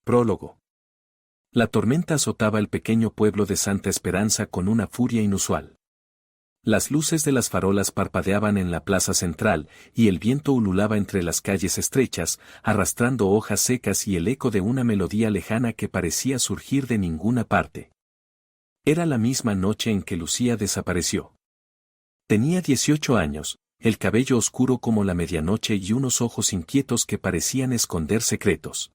Prólogo. La tormenta azotaba el pequeño pueblo de Santa Esperanza con una furia inusual. Las luces de las farolas parpadeaban en la plaza central, y el viento ululaba entre las calles estrechas, arrastrando hojas secas y el eco de una melodía lejana que parecía surgir de ninguna parte. Era la misma noche en que Lucía desapareció. Tenía 18 años, el cabello oscuro como la medianoche y unos ojos inquietos que parecían esconder secretos.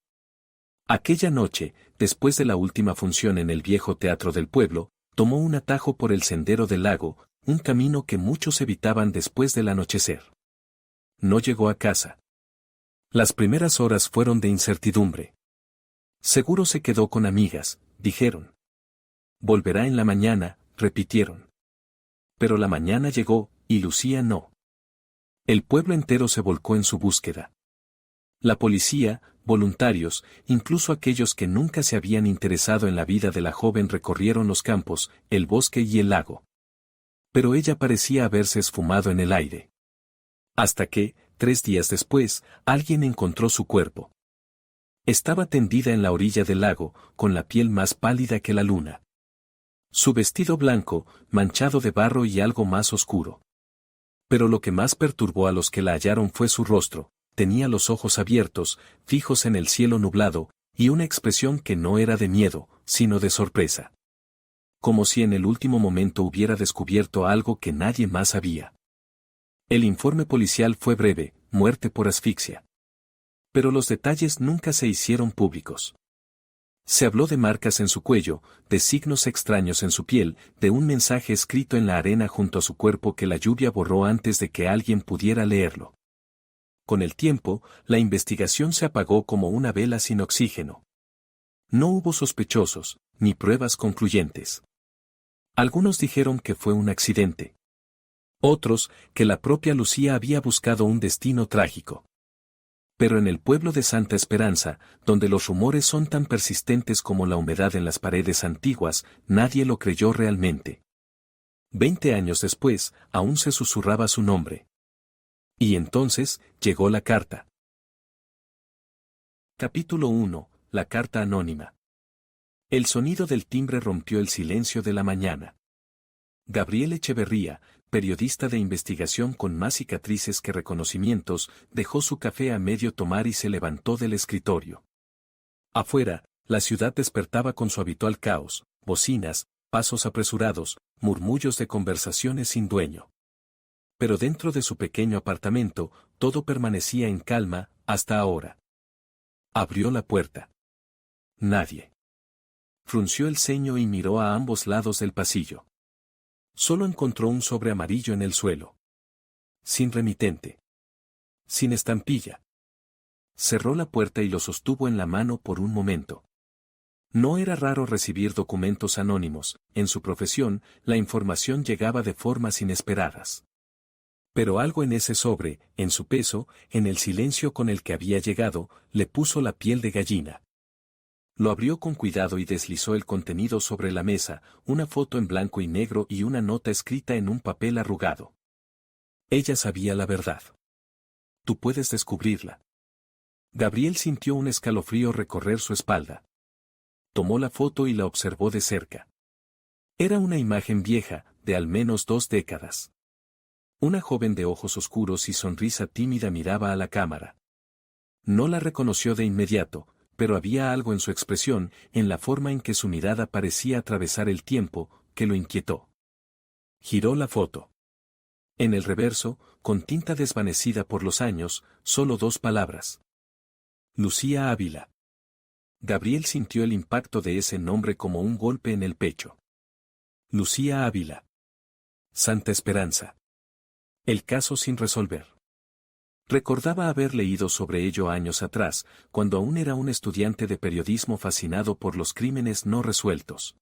Aquella noche, después de la última función en el viejo teatro del pueblo, tomó un atajo por el sendero del lago, un camino que muchos evitaban después del anochecer. No llegó a casa. Las primeras horas fueron de incertidumbre. Seguro se quedó con amigas, dijeron. Volverá en la mañana, repitieron. Pero la mañana llegó, y Lucía no. El pueblo entero se volcó en su búsqueda. La policía, voluntarios, incluso aquellos que nunca se habían interesado en la vida de la joven recorrieron los campos, el bosque y el lago. Pero ella parecía haberse esfumado en el aire. Hasta que, 3 días después, alguien encontró su cuerpo. Estaba tendida en la orilla del lago, con la piel más pálida que la luna. Su vestido blanco, manchado de barro y algo más oscuro. Pero lo que más perturbó a los que la hallaron fue su rostro. Tenía los ojos abiertos, fijos en el cielo nublado, y una expresión que no era de miedo, sino de sorpresa. Como si en el último momento hubiera descubierto algo que nadie más sabía. El informe policial fue breve, muerte por asfixia. Pero los detalles nunca se hicieron públicos. Se habló de marcas en su cuello, de signos extraños en su piel, de un mensaje escrito en la arena junto a su cuerpo que la lluvia borró antes de que alguien pudiera leerlo. Con el tiempo, la investigación se apagó como una vela sin oxígeno. No hubo sospechosos, ni pruebas concluyentes. Algunos dijeron que fue un accidente. Otros, que la propia Lucía había buscado un destino trágico. Pero en el pueblo de Santa Esperanza, donde los rumores son tan persistentes como la humedad en las paredes antiguas, nadie lo creyó realmente. 20 años después, aún se susurraba su nombre. Y entonces, llegó la carta. Capítulo 1. La carta anónima. El sonido del timbre rompió el silencio de la mañana. Gabriel Echeverría, periodista de investigación con más cicatrices que reconocimientos, dejó su café a medio tomar y se levantó del escritorio. Afuera, la ciudad despertaba con su habitual caos, bocinas, pasos apresurados, murmullos de conversaciones sin dueño. Pero dentro de su pequeño apartamento, todo permanecía en calma, hasta ahora. Abrió la puerta. Nadie. Frunció el ceño y miró a ambos lados del pasillo. Solo encontró un sobre amarillo en el suelo. Sin remitente. Sin estampilla. Cerró la puerta y lo sostuvo en la mano por un momento. No era raro recibir documentos anónimos, en su profesión, la información llegaba de formas inesperadas. Pero algo en ese sobre, en su peso, en el silencio con el que había llegado, le puso la piel de gallina. Lo abrió con cuidado y deslizó el contenido sobre la mesa, una foto en blanco y negro y una nota escrita en un papel arrugado. Ella sabía la verdad. Tú puedes descubrirla. Gabriel sintió un escalofrío recorrer su espalda. Tomó la foto y la observó de cerca. Era una imagen vieja, de al menos 2 décadas. Una joven de ojos oscuros y sonrisa tímida miraba a la cámara. No la reconoció de inmediato, pero había algo en su expresión, en la forma en que su mirada parecía atravesar el tiempo, que lo inquietó. Giró la foto. En el reverso, con tinta desvanecida por los años, solo 2 palabras. Lucía Ávila. Gabriel sintió el impacto de ese nombre como un golpe en el pecho. Lucía Ávila. Santa Esperanza. El caso sin resolver. Recordaba haber leído sobre ello años atrás, cuando aún era un estudiante de periodismo fascinado por los crímenes no resueltos.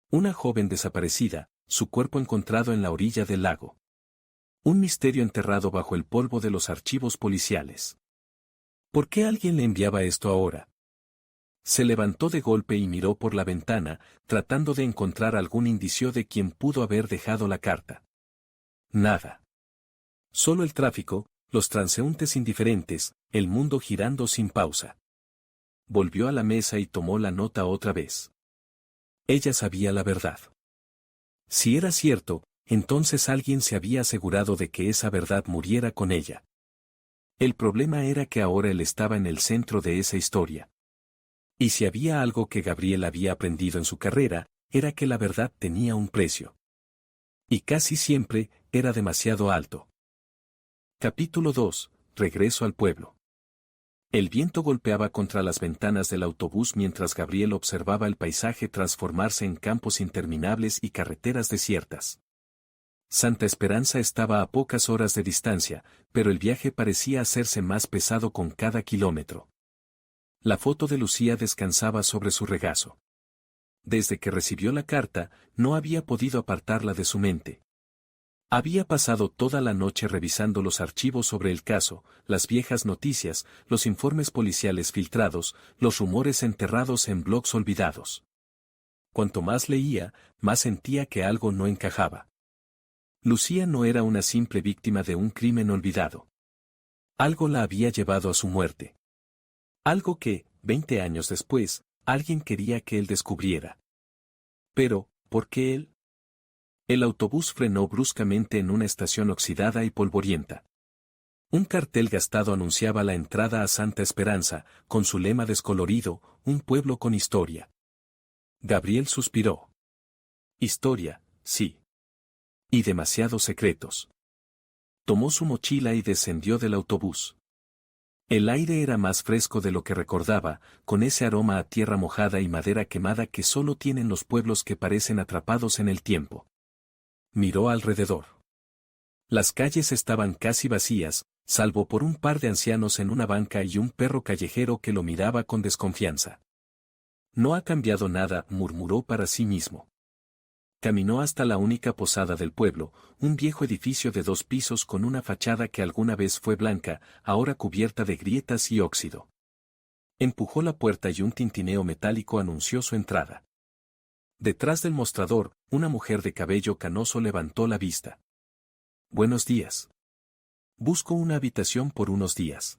Una joven desaparecida, su cuerpo encontrado en la orilla del lago. Un misterio enterrado bajo el polvo de los archivos policiales. ¿Por qué alguien le enviaba esto ahora? Se levantó de golpe y miró por la ventana, tratando de encontrar algún indicio de quién pudo haber dejado la carta. Nada. Solo el tráfico, los transeúntes indiferentes, el mundo girando sin pausa. Volvió a la mesa y tomó la nota otra vez. Ella sabía la verdad. Si era cierto, entonces alguien se había asegurado de que esa verdad muriera con ella. El problema era que ahora él estaba en el centro de esa historia. Y si había algo que Gabriel había aprendido en su carrera, era que la verdad tenía un precio. Y casi siempre, era demasiado alto. Capítulo 2. Regreso al pueblo. El viento golpeaba contra las ventanas del autobús mientras Gabriel observaba el paisaje transformarse en campos interminables y carreteras desiertas. Santa Esperanza estaba a pocas horas de distancia, pero el viaje parecía hacerse más pesado con cada kilómetro. La foto de Lucía descansaba sobre su regazo. Desde que recibió la carta, no había podido apartarla de su mente. Había pasado toda la noche revisando los archivos sobre el caso, las viejas noticias, los informes policiales filtrados, los rumores enterrados en blogs olvidados. Cuanto más leía, más sentía que algo no encajaba. Lucía no era una simple víctima de un crimen olvidado. Algo la había llevado a su muerte. Algo que, 20 años después, alguien quería que él descubriera. Pero, ¿por qué él? El autobús frenó bruscamente en una estación oxidada y polvorienta. Un cartel gastado anunciaba la entrada a Santa Esperanza, con su lema descolorido, un pueblo con historia. Gabriel suspiró. Historia, sí. Y demasiados secretos. Tomó su mochila y descendió del autobús. El aire era más fresco de lo que recordaba, con ese aroma a tierra mojada y madera quemada que solo tienen los pueblos que parecen atrapados en el tiempo. Miró alrededor. Las calles estaban casi vacías, salvo por un par de ancianos en una banca y un perro callejero que lo miraba con desconfianza. No ha cambiado nada, murmuró para sí mismo. Caminó hasta la única posada del pueblo, un viejo edificio de 2 pisos con una fachada que alguna vez fue blanca, ahora cubierta de grietas y óxido. Empujó la puerta y un tintineo metálico anunció su entrada. Detrás del mostrador, una mujer de cabello canoso levantó la vista. Buenos días. Busco una habitación por unos días.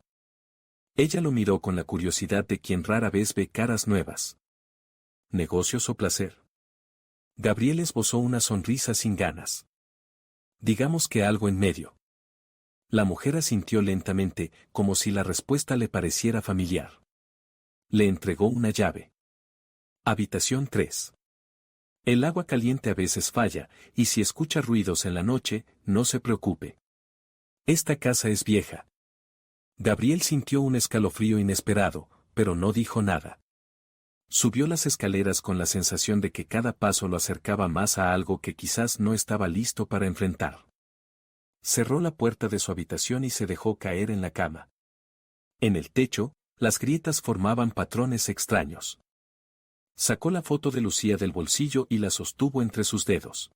Ella lo miró con la curiosidad de quien rara vez ve caras nuevas. ¿Negocios o placer? Gabriel esbozó una sonrisa sin ganas. Digamos que algo en medio. La mujer asintió lentamente, como si la respuesta le pareciera familiar. Le entregó una llave. Habitación 3. El agua caliente a veces falla, y si escucha ruidos en la noche, no se preocupe. Esta casa es vieja. Gabriel sintió un escalofrío inesperado, pero no dijo nada. Subió las escaleras con la sensación de que cada paso lo acercaba más a algo que quizás no estaba listo para enfrentar. Cerró la puerta de su habitación y se dejó caer en la cama. En el techo, las grietas formaban patrones extraños. Sacó la foto de Lucía del bolsillo y la sostuvo entre sus dedos.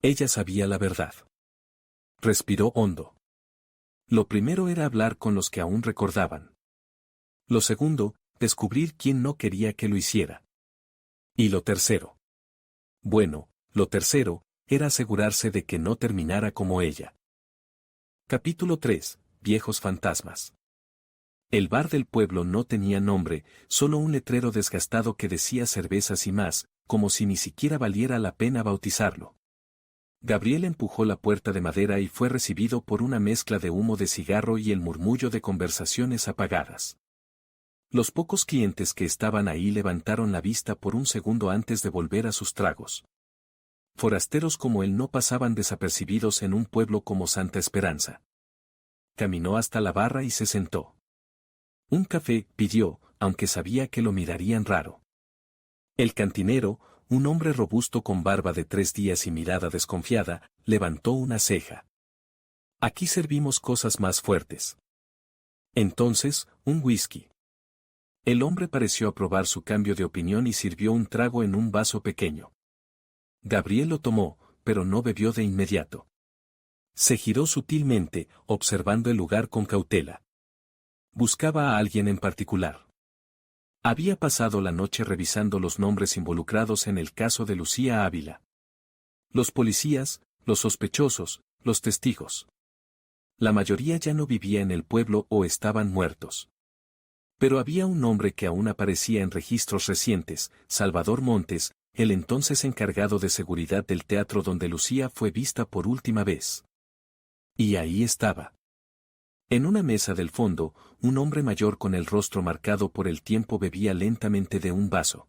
Ella sabía la verdad. Respiró hondo. Lo primero era hablar con los que aún recordaban. Lo segundo, descubrir quién no quería que lo hiciera. Y lo tercero. Bueno, lo tercero, era asegurarse de que no terminara como ella. Capítulo 3. Viejos fantasmas. El bar del pueblo no tenía nombre, solo un letrero desgastado que decía cervezas y más, como si ni siquiera valiera la pena bautizarlo. Gabriel empujó la puerta de madera y fue recibido por una mezcla de humo de cigarro y el murmullo de conversaciones apagadas. Los pocos clientes que estaban ahí levantaron la vista por un segundo antes de volver a sus tragos. Forasteros como él no pasaban desapercibidos en un pueblo como Santa Esperanza. Caminó hasta la barra y se sentó. Un café, pidió, aunque sabía que lo mirarían raro. El cantinero, un hombre robusto con barba de 3 días y mirada desconfiada, levantó una ceja. Aquí servimos cosas más fuertes. Entonces, un whisky. El hombre pareció aprobar su cambio de opinión y sirvió un trago en un vaso pequeño. Gabriel lo tomó, pero no bebió de inmediato. Se giró sutilmente, observando el lugar con cautela. Buscaba a alguien en particular. Había pasado la noche revisando los nombres involucrados en el caso de Lucía Ávila. Los policías, los sospechosos, los testigos. La mayoría ya no vivía en el pueblo o estaban muertos. Pero había un nombre que aún aparecía en registros recientes, Salvador Montes, el entonces encargado de seguridad del teatro donde Lucía fue vista por última vez. Y ahí estaba. En una mesa del fondo, un hombre mayor con el rostro marcado por el tiempo bebía lentamente de un vaso.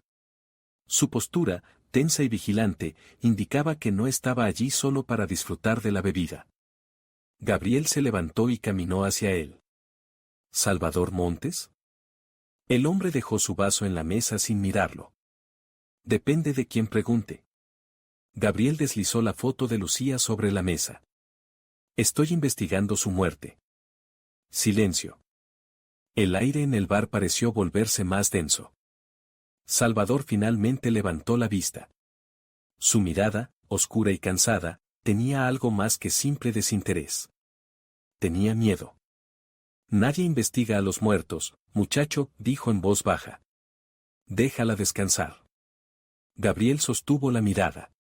Su postura, tensa y vigilante, indicaba que no estaba allí solo para disfrutar de la bebida. Gabriel se levantó y caminó hacia él. ¿Salvador Montes? El hombre dejó su vaso en la mesa sin mirarlo. Depende de quién pregunte. Gabriel deslizó la foto de Lucía sobre la mesa. Estoy investigando su muerte. Silencio. El aire en el bar pareció volverse más denso. Salvador finalmente levantó la vista. Su mirada, oscura y cansada, tenía algo más que simple desinterés. Tenía miedo. Nadie investiga a los muertos, muchacho, dijo en voz baja. Déjala descansar. Gabriel sostuvo la mirada.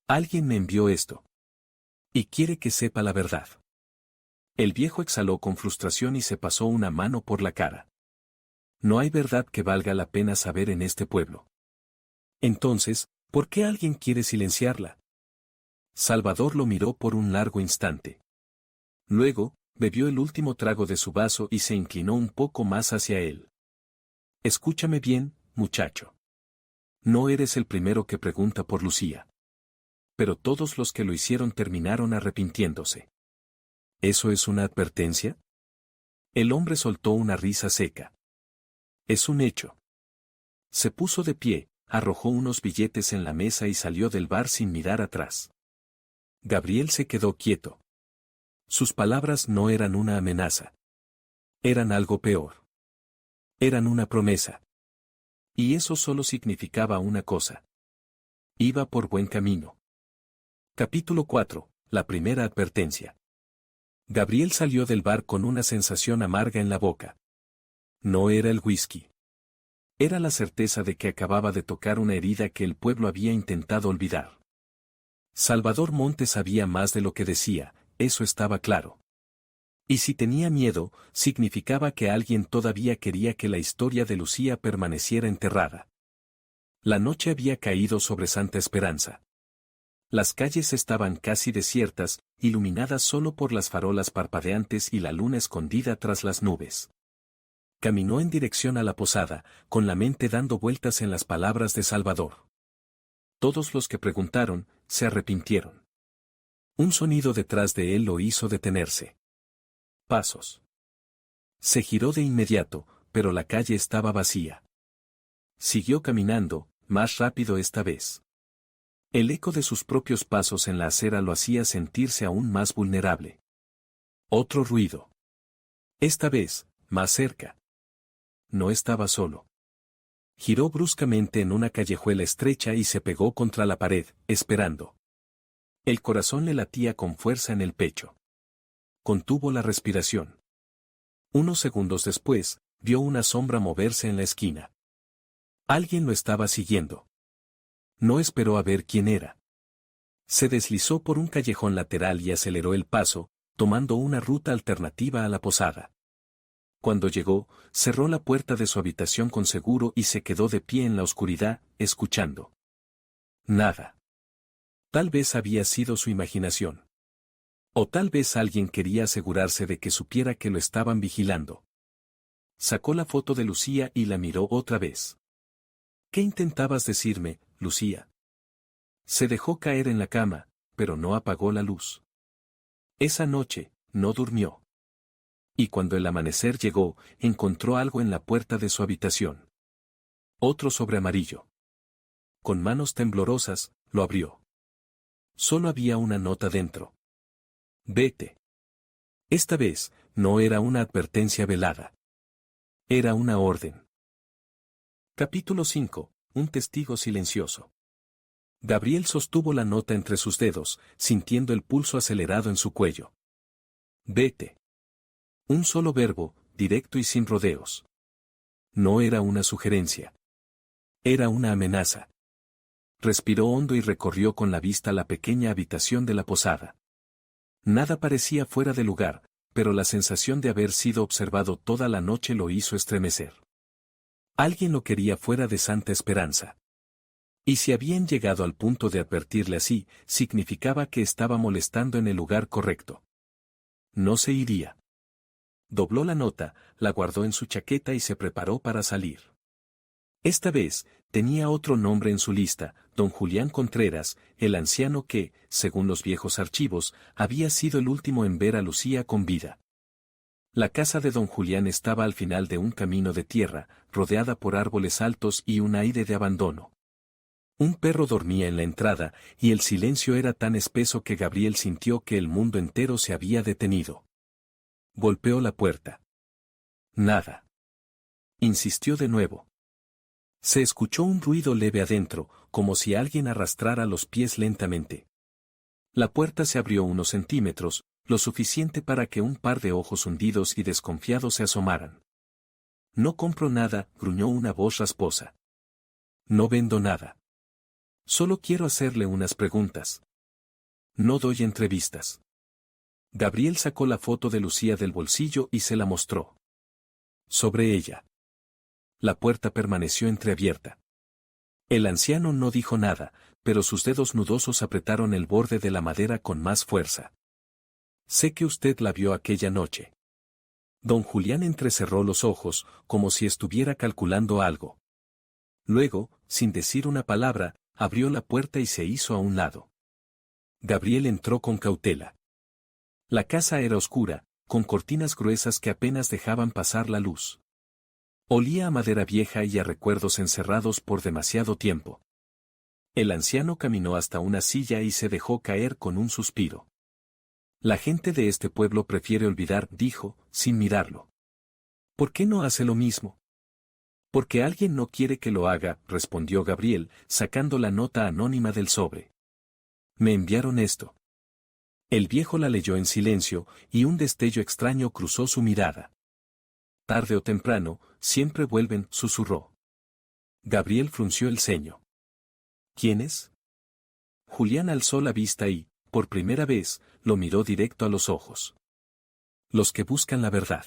Alguien me envió esto. Y quiere que sepa la verdad. El viejo exhaló con frustración y se pasó una mano por la cara. No hay verdad que valga la pena saber en este pueblo. Entonces, ¿por qué alguien quiere silenciarla? Salvador lo miró por un largo instante. Luego, bebió el último trago de su vaso y se inclinó un poco más hacia él. Escúchame bien, muchacho. No eres el primero que pregunta por Lucía. Pero todos los que lo hicieron terminaron arrepintiéndose. ¿Eso es una advertencia? El hombre soltó una risa seca. Es un hecho. Se puso de pie, arrojó unos billetes en la mesa y salió del bar sin mirar atrás. Gabriel se quedó quieto. Sus palabras no eran una amenaza. Eran algo peor. Eran una promesa. Y eso solo significaba una cosa. Iba por buen camino. Capítulo 4. La primera advertencia. Gabriel salió del bar con una sensación amarga en la boca. No era el whisky. Era la certeza de que acababa de tocar una herida que el pueblo había intentado olvidar. Salvador Montes sabía más de lo que decía, eso estaba claro. Y si tenía miedo, significaba que alguien todavía quería que la historia de Lucía permaneciera enterrada. La noche había caído sobre Santa Esperanza. Las calles estaban casi desiertas, iluminadas solo por las farolas parpadeantes y la luna escondida tras las nubes. Caminó en dirección a la posada, con la mente dando vueltas en las palabras de Salvador. Todos los que preguntaron, se arrepintieron. Un sonido detrás de él lo hizo detenerse. Pasos. Se giró de inmediato, pero la calle estaba vacía. Siguió caminando, más rápido esta vez. El eco de sus propios pasos en la acera lo hacía sentirse aún más vulnerable. Otro ruido. Esta vez, más cerca. No estaba solo. Giró bruscamente en una callejuela estrecha y se pegó contra la pared, esperando. El corazón le latía con fuerza en el pecho. Contuvo la respiración. Unos segundos después, vio una sombra moverse en la esquina. Alguien lo estaba siguiendo. No esperó a ver quién era. Se deslizó por un callejón lateral y aceleró el paso, tomando una ruta alternativa a la posada. Cuando llegó, cerró la puerta de su habitación con seguro y se quedó de pie en la oscuridad, escuchando. Nada. Tal vez había sido su imaginación. O tal vez alguien quería asegurarse de que supiera que lo estaban vigilando. Sacó la foto de Lucía y la miró otra vez. ¿Qué intentabas decirme, Lucía? Se dejó caer en la cama, pero no apagó la luz. Esa noche, no durmió. Y cuando el amanecer llegó, encontró algo en la puerta de su habitación. Otro sobre amarillo. Con manos temblorosas, lo abrió. Solo había una nota dentro. Vete. Esta vez, no era una advertencia velada. Era una orden. Capítulo 5. Un testigo silencioso. Gabriel sostuvo la nota entre sus dedos, sintiendo el pulso acelerado en su cuello. Vete. Un solo verbo, directo y sin rodeos. No era una sugerencia. Era una amenaza. Respiró hondo y recorrió con la vista la pequeña habitación de la posada. Nada parecía fuera de lugar, pero la sensación de haber sido observado toda la noche lo hizo estremecer. Alguien lo quería fuera de Santa Esperanza. Y si habían llegado al punto de advertirle así, significaba que estaba molestando en el lugar correcto. No se iría. Dobló la nota, la guardó en su chaqueta y se preparó para salir. Esta vez, tenía otro nombre en su lista, don Julián Contreras, el anciano que, según los viejos archivos, había sido el último en ver a Lucía con vida. La casa de don Julián estaba al final de un camino de tierra, rodeada por árboles altos y un aire de abandono. Un perro dormía en la entrada, y el silencio era tan espeso que Gabriel sintió que el mundo entero se había detenido. Golpeó la puerta. Nada. Insistió de nuevo. Se escuchó un ruido leve adentro, como si alguien arrastrara los pies lentamente. La puerta se abrió unos centímetros, lo suficiente para que un par de ojos hundidos y desconfiados se asomaran. No compro nada, gruñó una voz rasposa. No vendo nada. Solo quiero hacerle unas preguntas. No doy entrevistas. Gabriel sacó la foto de Lucía del bolsillo y se la mostró. Sobre ella. La puerta permaneció entreabierta. El anciano no dijo nada, pero sus dedos nudosos apretaron el borde de la madera con más fuerza. Sé que usted la vio aquella noche. Don Julián entrecerró los ojos, como si estuviera calculando algo. Luego, sin decir una palabra, abrió la puerta y se hizo a un lado. Gabriel entró con cautela. La casa era oscura, con cortinas gruesas que apenas dejaban pasar la luz. Olía a madera vieja y a recuerdos encerrados por demasiado tiempo. El anciano caminó hasta una silla y se dejó caer con un suspiro. La gente de este pueblo prefiere olvidar, dijo, sin mirarlo. ¿Por qué no hace lo mismo? Porque alguien no quiere que lo haga, respondió Gabriel, sacando la nota anónima del sobre. Me enviaron esto. El viejo la leyó en silencio, y un destello extraño cruzó su mirada. Tarde o temprano, siempre vuelven, susurró. Gabriel frunció el ceño. ¿Quiénes? Julián alzó la vista y, por primera vez, lo miró directo a los ojos. Los que buscan la verdad.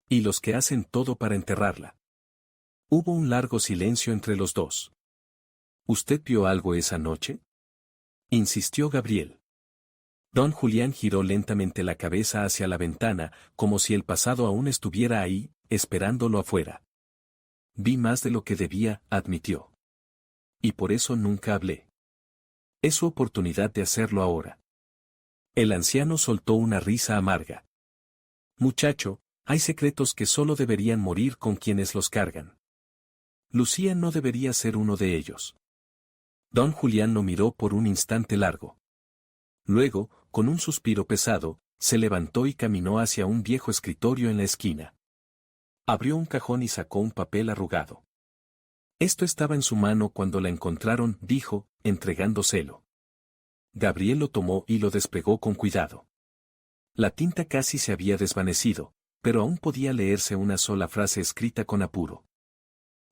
Y los que hacen todo para enterrarla. Hubo un largo silencio entre los dos. ¿Usted vio algo esa noche? Insistió Gabriel. Don Julián giró lentamente la cabeza hacia la ventana, como si el pasado aún estuviera ahí, esperándolo afuera. Vi más de lo que debía, admitió. Y por eso nunca hablé. Es su oportunidad de hacerlo ahora. El anciano soltó una risa amarga. Muchacho, hay secretos que solo deberían morir con quienes los cargan. Lucía no debería ser uno de ellos. Don Julián lo miró por un instante largo. Luego, con un suspiro pesado, se levantó y caminó hacia un viejo escritorio en la esquina. Abrió un cajón y sacó un papel arrugado. Esto estaba en su mano cuando la encontraron, dijo, entregándoselo. Gabriel lo tomó y lo despegó con cuidado. La tinta casi se había desvanecido, pero aún podía leerse una sola frase escrita con apuro.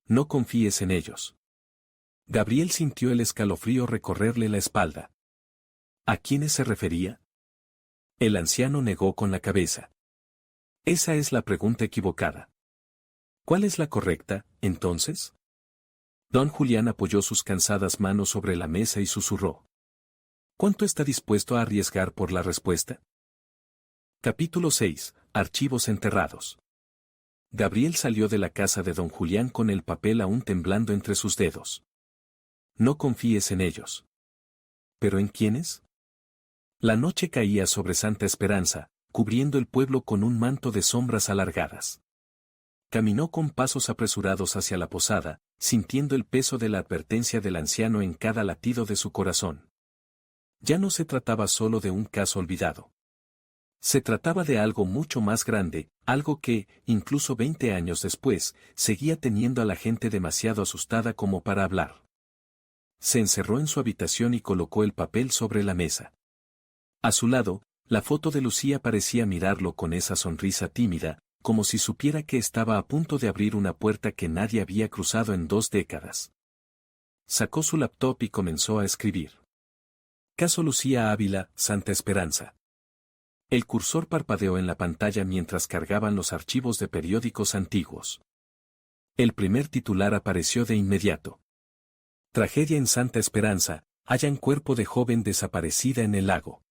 No confíes en ellos. Gabriel sintió el escalofrío recorrerle la espalda. ¿A quiénes se refería? El anciano negó con la cabeza. Esa es la pregunta equivocada. ¿Cuál es la correcta, entonces? Don Julián apoyó sus cansadas manos sobre la mesa y susurró. ¿Cuánto está dispuesto a arriesgar por la respuesta? Capítulo 6. Archivos enterrados. Gabriel salió de la casa de don Julián con el papel aún temblando entre sus dedos. No confíes en ellos. ¿Pero en quiénes? La noche caía sobre Santa Esperanza, cubriendo el pueblo con un manto de sombras alargadas. Caminó con pasos apresurados hacia la posada, sintiendo el peso de la advertencia del anciano en cada latido de su corazón. Ya no se trataba solo de un caso olvidado. Se trataba de algo mucho más grande, algo que, incluso 20 años después, seguía teniendo a la gente demasiado asustada como para hablar. Se encerró en su habitación y colocó el papel sobre la mesa. A su lado, la foto de Lucía parecía mirarlo con esa sonrisa tímida, como si supiera que estaba a punto de abrir una puerta que nadie había cruzado en 2 décadas. Sacó su laptop y comenzó a escribir. Caso Lucía Ávila, Santa Esperanza. El cursor parpadeó en la pantalla mientras cargaban los archivos de periódicos antiguos. El primer titular apareció de inmediato. Tragedia en Santa Esperanza, hallan cuerpo de joven desaparecida en el lago.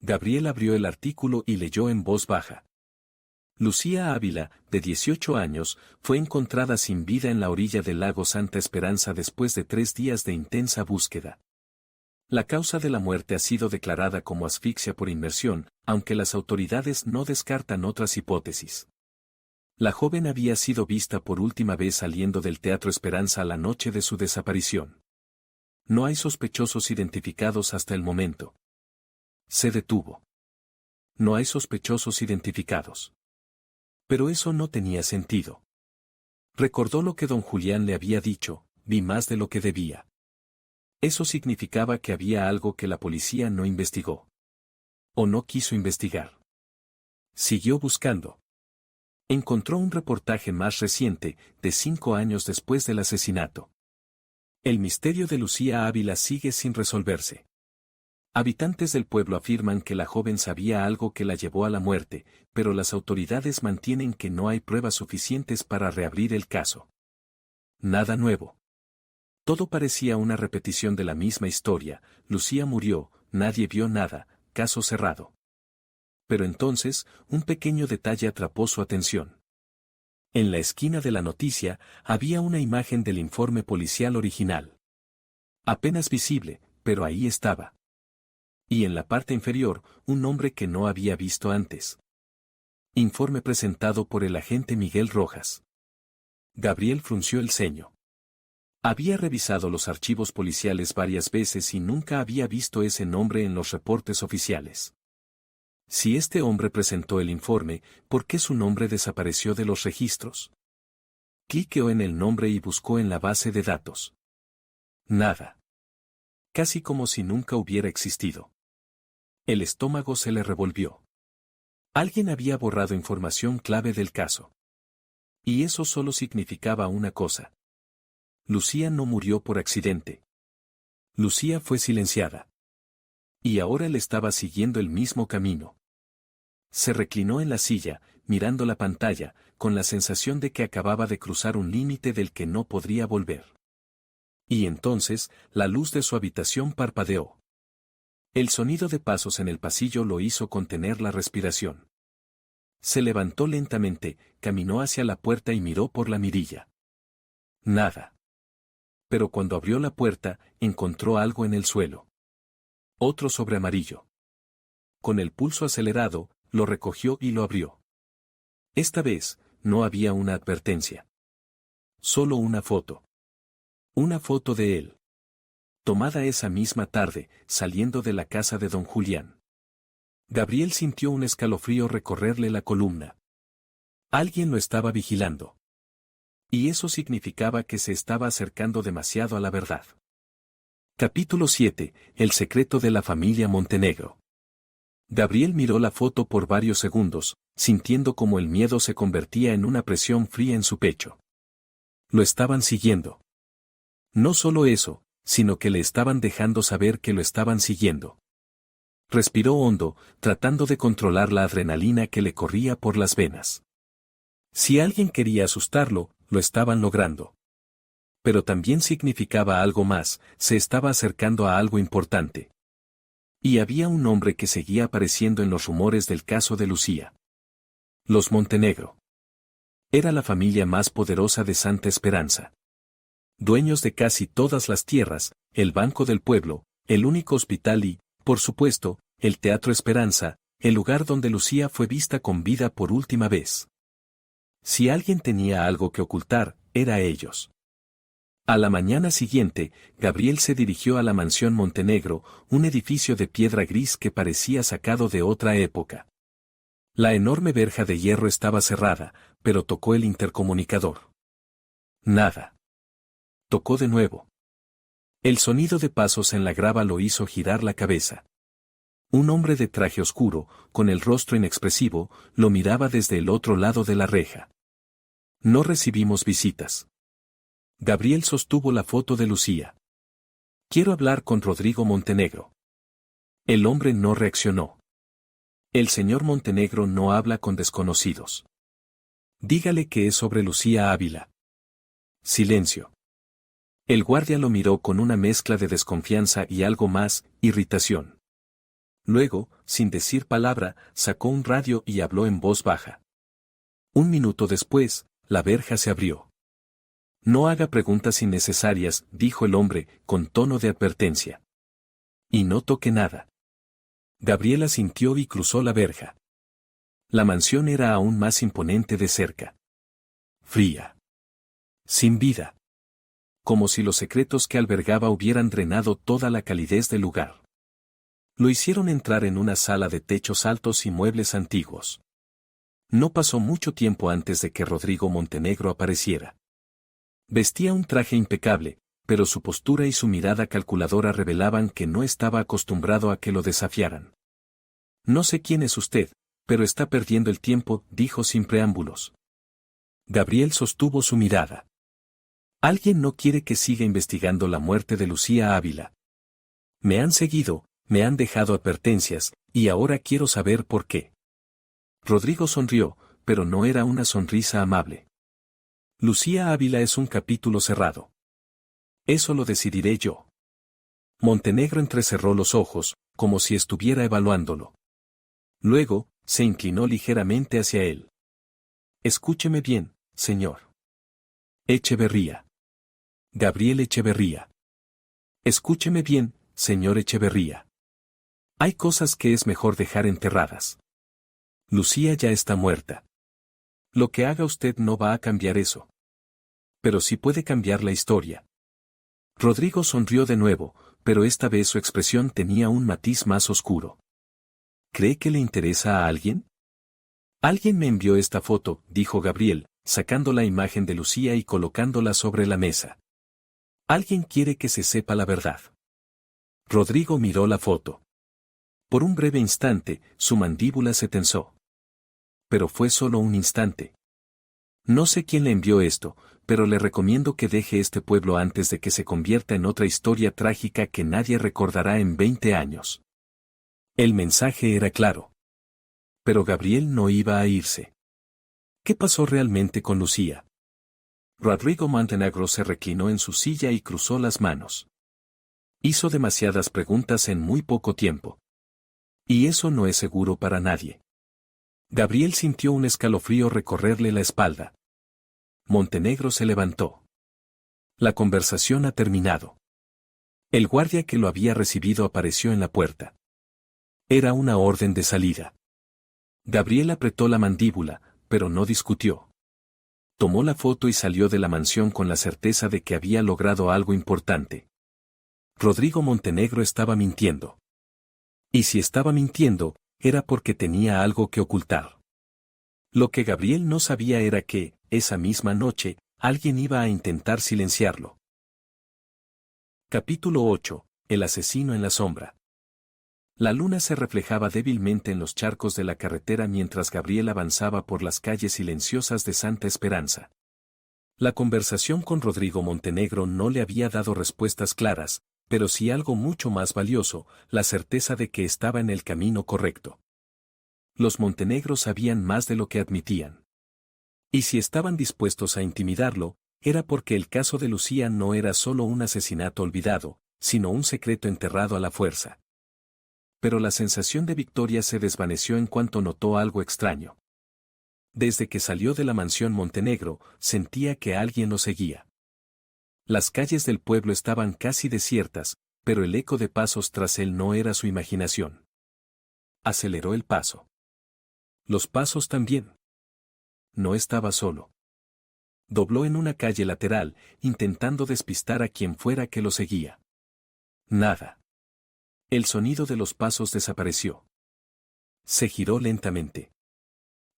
Gabriel abrió el artículo y leyó en voz baja. Lucía Ávila, de 18 años, fue encontrada sin vida en la orilla del lago Santa Esperanza después de 3 días de intensa búsqueda. La causa de la muerte ha sido declarada como asfixia por inmersión, aunque las autoridades no descartan otras hipótesis. La joven había sido vista por última vez saliendo del Teatro Esperanza la noche de su desaparición. No hay sospechosos identificados hasta el momento. Se detuvo. No hay sospechosos identificados. Pero eso no tenía sentido. Recordó lo que don Julián le había dicho, vi más de lo que debía. Eso significaba que había algo que la policía no investigó. O no quiso investigar. Siguió buscando. Encontró un reportaje más reciente, de 5 años después del asesinato. El misterio de Lucía Ávila sigue sin resolverse. Habitantes del pueblo afirman que la joven sabía algo que la llevó a la muerte, pero las autoridades mantienen que no hay pruebas suficientes para reabrir el caso. Nada nuevo. Todo parecía una repetición de la misma historia, Lucía murió, nadie vio nada, caso cerrado. Pero entonces, un pequeño detalle atrapó su atención. En la esquina de la noticia, había una imagen del informe policial original. Apenas visible, pero ahí estaba. Y en la parte inferior, un nombre que no había visto antes. Informe presentado por el agente Miguel Rojas. Gabriel frunció el ceño. Había revisado los archivos policiales varias veces y nunca había visto ese nombre en los reportes oficiales. Si este hombre presentó el informe, ¿por qué su nombre desapareció de los registros? Cliqueó en el nombre y buscó en la base de datos. Nada. Casi como si nunca hubiera existido. El estómago se le revolvió. Alguien había borrado información clave del caso. Y eso solo significaba una cosa. Lucía no murió por accidente. Lucía fue silenciada. Y ahora él estaba siguiendo el mismo camino. Se reclinó en la silla, mirando la pantalla, con la sensación de que acababa de cruzar un límite del que no podría volver. Y entonces, la luz de su habitación parpadeó. El sonido de pasos en el pasillo lo hizo contener la respiración. Se levantó lentamente, caminó hacia la puerta y miró por la mirilla. Nada. Pero cuando abrió la puerta, encontró algo en el suelo. Otro sobre amarillo. Con el pulso acelerado, lo recogió y lo abrió. Esta vez, no había una advertencia. Solo una foto. Una foto de él. Tomada esa misma tarde, saliendo de la casa de don Julián. Gabriel sintió un escalofrío recorrerle la columna. Alguien lo estaba vigilando. Y eso significaba que se estaba acercando demasiado a la verdad. Capítulo 7. El secreto de la familia Montenegro. Gabriel miró la foto por varios segundos, sintiendo como el miedo se convertía en una presión fría en su pecho. Lo estaban siguiendo. No solo eso, sino que le estaban dejando saber que lo estaban siguiendo. Respiró hondo, tratando de controlar la adrenalina que le corría por las venas. Si alguien quería asustarlo, lo estaban logrando. Pero también significaba algo más, se estaba acercando a algo importante. Y había un nombre que seguía apareciendo en los rumores del caso de Lucía. Los Montenegro. Era la familia más poderosa de Santa Esperanza. Dueños de casi todas las tierras, el Banco del Pueblo, el único hospital y, por supuesto, el Teatro Esperanza, el lugar donde Lucía fue vista con vida por última vez. Si alguien tenía algo que ocultar, era ellos. A la mañana siguiente, Gabriel se dirigió a la mansión Montenegro, un edificio de piedra gris que parecía sacado de otra época. La enorme verja de hierro estaba cerrada, pero tocó el intercomunicador. Nada. Tocó de nuevo. El sonido de pasos en la grava lo hizo girar la cabeza. Un hombre de traje oscuro, con el rostro inexpresivo, lo miraba desde el otro lado de la reja. No recibimos visitas. Gabriel sostuvo la foto de Lucía. Quiero hablar con Rodrigo Montenegro. El hombre no reaccionó. El señor Montenegro no habla con desconocidos. Dígale que es sobre Lucía Ávila. Silencio. El guardia lo miró con una mezcla de desconfianza y algo más, irritación. Luego, sin decir palabra, sacó un radio y habló en voz baja. Un minuto después, la verja se abrió. No haga preguntas innecesarias, dijo el hombre, con tono de advertencia. Y no toque nada. Gabriela sintió y cruzó la verja. La mansión era aún más imponente de cerca. Fría. Sin vida. Como si los secretos que albergaba hubieran drenado toda la calidez del lugar. Lo hicieron entrar en una sala de techos altos y muebles antiguos. No pasó mucho tiempo antes de que Rodrigo Montenegro apareciera. Vestía un traje impecable, pero su postura y su mirada calculadora revelaban que no estaba acostumbrado a que lo desafiaran. No sé quién es usted, pero está perdiendo el tiempo, dijo sin preámbulos. Gabriel sostuvo su mirada. Alguien no quiere que siga investigando la muerte de Lucía Ávila. Me han seguido, me han dejado advertencias, y ahora quiero saber por qué. Rodrigo sonrió, pero no era una sonrisa amable. Lucía Ávila es un capítulo cerrado. Eso lo decidiré yo. Montenegro entrecerró los ojos, como si estuviera evaluándolo. Luego, se inclinó ligeramente hacia él. Escúcheme bien, señor. Echeverría. Gabriel Echeverría. Escúcheme bien, señor Echeverría. Hay cosas que es mejor dejar enterradas. Lucía ya está muerta. Lo que haga usted no va a cambiar eso. Pero sí puede cambiar la historia. Rodrigo sonrió de nuevo, pero esta vez su expresión tenía un matiz más oscuro. ¿Cree que le interesa a alguien? Alguien me envió esta foto, dijo Gabriel, sacando la imagen de Lucía y colocándola sobre la mesa. Alguien quiere que se sepa la verdad. Rodrigo miró la foto. Por un breve instante, su mandíbula se tensó. Pero fue solo un instante. No sé quién le envió esto, pero le recomiendo que deje este pueblo antes de que se convierta en otra historia trágica que nadie recordará en 20 años. El mensaje era claro. Pero Gabriel no iba a irse. ¿Qué pasó realmente con Lucía? Rodrigo Montenegro se reclinó en su silla y cruzó las manos. Hizo demasiadas preguntas en muy poco tiempo. Y eso no es seguro para nadie. Gabriel sintió un escalofrío recorrerle la espalda. Montenegro se levantó. La conversación ha terminado. El guardia que lo había recibido apareció en la puerta. Era una orden de salida. Gabriel apretó la mandíbula, pero no discutió. Tomó la foto y salió de la mansión con la certeza de que había logrado algo importante. Rodrigo Montenegro estaba mintiendo. Y si estaba mintiendo, era porque tenía algo que ocultar. Lo que Gabriel no sabía era que, esa misma noche, alguien iba a intentar silenciarlo. Capítulo 8. El asesino en la sombra. La luna se reflejaba débilmente en los charcos de la carretera mientras Gabriel avanzaba por las calles silenciosas de Santa Esperanza. La conversación con Rodrigo Montenegro no le había dado respuestas claras, pero sí algo mucho más valioso, la certeza de que estaba en el camino correcto. Los Montenegros sabían más de lo que admitían. Y si estaban dispuestos a intimidarlo, era porque el caso de Lucía no era solo un asesinato olvidado, sino un secreto enterrado a la fuerza. Pero la sensación de victoria se desvaneció en cuanto notó algo extraño. Desde que salió de la mansión Montenegro, sentía que alguien lo seguía. Las calles del pueblo estaban casi desiertas, pero el eco de pasos tras él no era su imaginación. Aceleró el paso. Los pasos también. No estaba solo. Dobló en una calle lateral, intentando despistar a quien fuera que lo seguía. Nada. El sonido de los pasos desapareció. Se giró lentamente.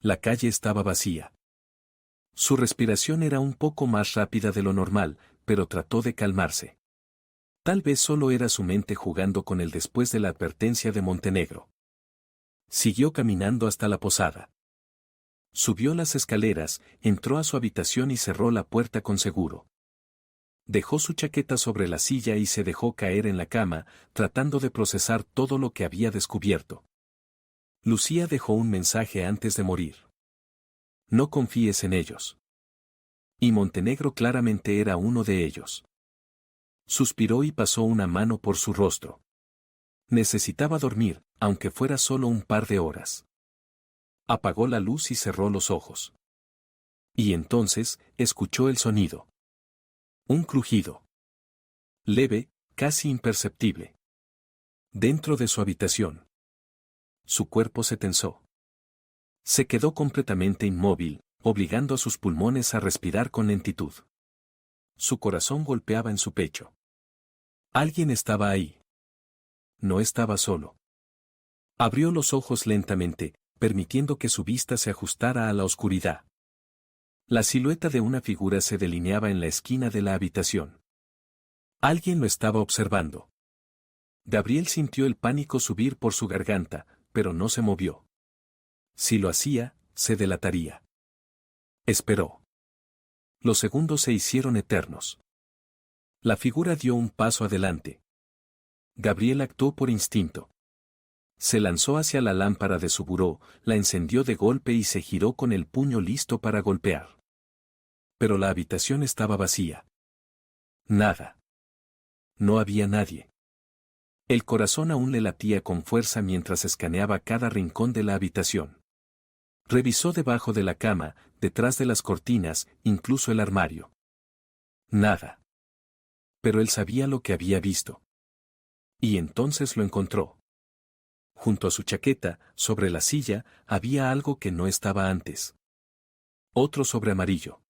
La calle estaba vacía. Su respiración era un poco más rápida de lo normal, pero trató de calmarse. Tal vez solo era su mente jugando con él después de la advertencia de Montenegro. Siguió caminando hasta la posada. Subió las escaleras, entró a su habitación y cerró la puerta con seguro. Dejó su chaqueta sobre la silla y se dejó caer en la cama, tratando de procesar todo lo que había descubierto. Lucía dejó un mensaje antes de morir. No confíes en ellos. Y Montenegro claramente era uno de ellos. Suspiró y pasó una mano por su rostro. Necesitaba dormir, aunque fuera solo un par de horas. Apagó la luz y cerró los ojos. Y entonces, escuchó el sonido. Un crujido. Leve, casi imperceptible. Dentro de su habitación. Su cuerpo se tensó. Se quedó completamente inmóvil, obligando a sus pulmones a respirar con lentitud. Su corazón golpeaba en su pecho. Alguien estaba ahí. No estaba solo. Abrió los ojos lentamente, permitiendo que su vista se ajustara a la oscuridad. La silueta de una figura se delineaba en la esquina de la habitación. Alguien lo estaba observando. Gabriel sintió el pánico subir por su garganta, pero no se movió. Si lo hacía, se delataría. Esperó. Los segundos se hicieron eternos. La figura dio un paso adelante. Gabriel actuó por instinto. Se lanzó hacia la lámpara de su buró, la encendió de golpe y se giró con el puño listo para golpear. Pero la habitación estaba vacía. Nada. No había nadie. El corazón aún le latía con fuerza mientras escaneaba cada rincón de la habitación. Revisó debajo de la cama, detrás de las cortinas, incluso el armario. Nada. Pero él sabía lo que había visto. Y entonces lo encontró. Junto a su chaqueta, sobre la silla, había algo que no estaba antes. Otro sobre amarillo.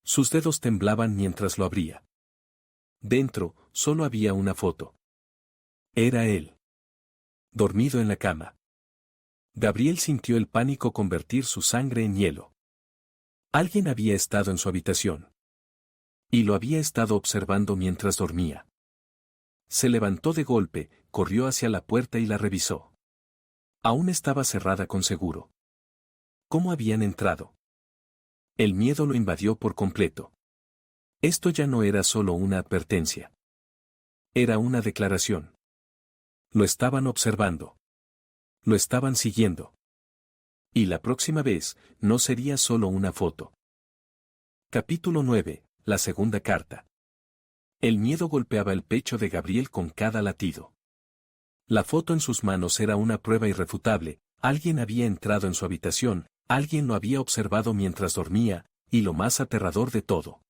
Sus dedos temblaban mientras lo abría. Dentro, solo había una foto. Era él. Dormido en la cama. Gabriel sintió el pánico convertir su sangre en hielo. Alguien había estado en su habitación. Y lo había estado observando mientras dormía. Se levantó de golpe, corrió hacia la puerta y la revisó. Aún estaba cerrada con seguro. ¿Cómo habían entrado? El miedo lo invadió por completo. Esto ya no era solo una advertencia. Era una declaración. Lo estaban observando. Lo estaban siguiendo. Y la próxima vez, no sería solo una foto. Capítulo 9, la segunda carta. El miedo golpeaba el pecho de Gabriel con cada latido. La foto en sus manos era una prueba irrefutable, alguien había entrado en su habitación, alguien lo había observado mientras dormía, y lo más aterrador de todo.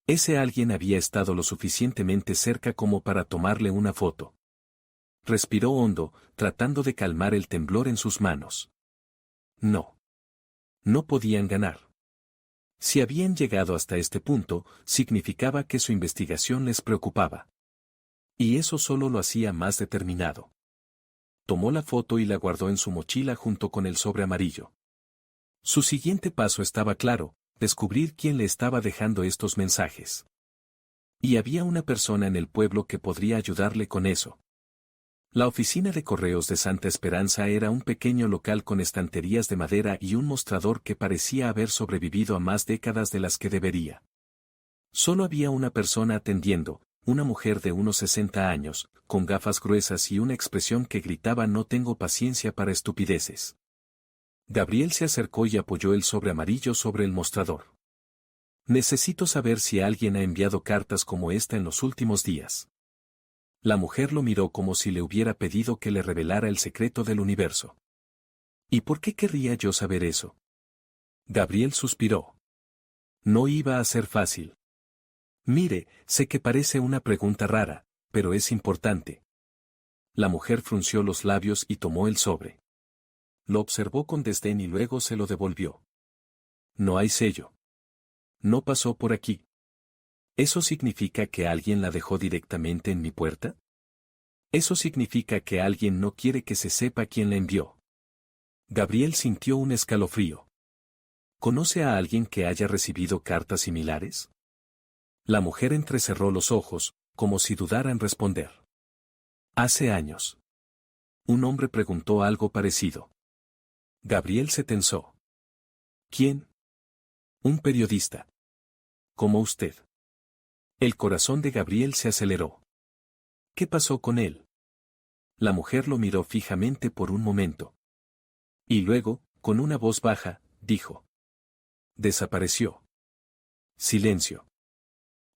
Ese alguien había estado lo suficientemente cerca como para tomarle una foto. Respiró hondo, tratando de calmar el temblor en sus manos. No. No podían ganar. Si habían llegado hasta este punto, significaba que su investigación les preocupaba. Y eso solo lo hacía más determinado. Tomó la foto y la guardó en su mochila junto con el sobre amarillo. Su siguiente paso estaba claro, descubrir quién le estaba dejando estos mensajes. Y había una persona en el pueblo que podría ayudarle con eso. La oficina de correos de Santa Esperanza era un pequeño local con estanterías de madera y un mostrador que parecía haber sobrevivido a más décadas de las que debería. Solo había una persona atendiendo, una mujer de unos 60 años, con gafas gruesas y una expresión que gritaba "No tengo paciencia para estupideces". Gabriel se acercó y apoyó el sobre amarillo sobre el mostrador. Necesito saber si alguien ha enviado cartas como esta en los últimos días. La mujer lo miró como si le hubiera pedido que le revelara el secreto del universo. ¿Y por qué querría yo saber eso? Gabriel suspiró. No iba a ser fácil. Mire, sé que parece una pregunta rara, pero es importante. La mujer frunció los labios y tomó el sobre. Lo observó con desdén y luego se lo devolvió. No hay sello. No pasó por aquí. ¿Eso significa que alguien la dejó directamente en mi puerta? ¿Eso significa que alguien no quiere que se sepa quién la envió? Gabriel sintió un escalofrío. ¿Conoce a alguien que haya recibido cartas similares? La mujer entrecerró los ojos, como si dudara en responder. Hace años. Un hombre preguntó algo parecido. Gabriel se tensó. ¿Quién? Un periodista. Como usted. El corazón de Gabriel se aceleró. ¿Qué pasó con él? La mujer lo miró fijamente por un momento. Y luego, con una voz baja, dijo. Desapareció. Silencio.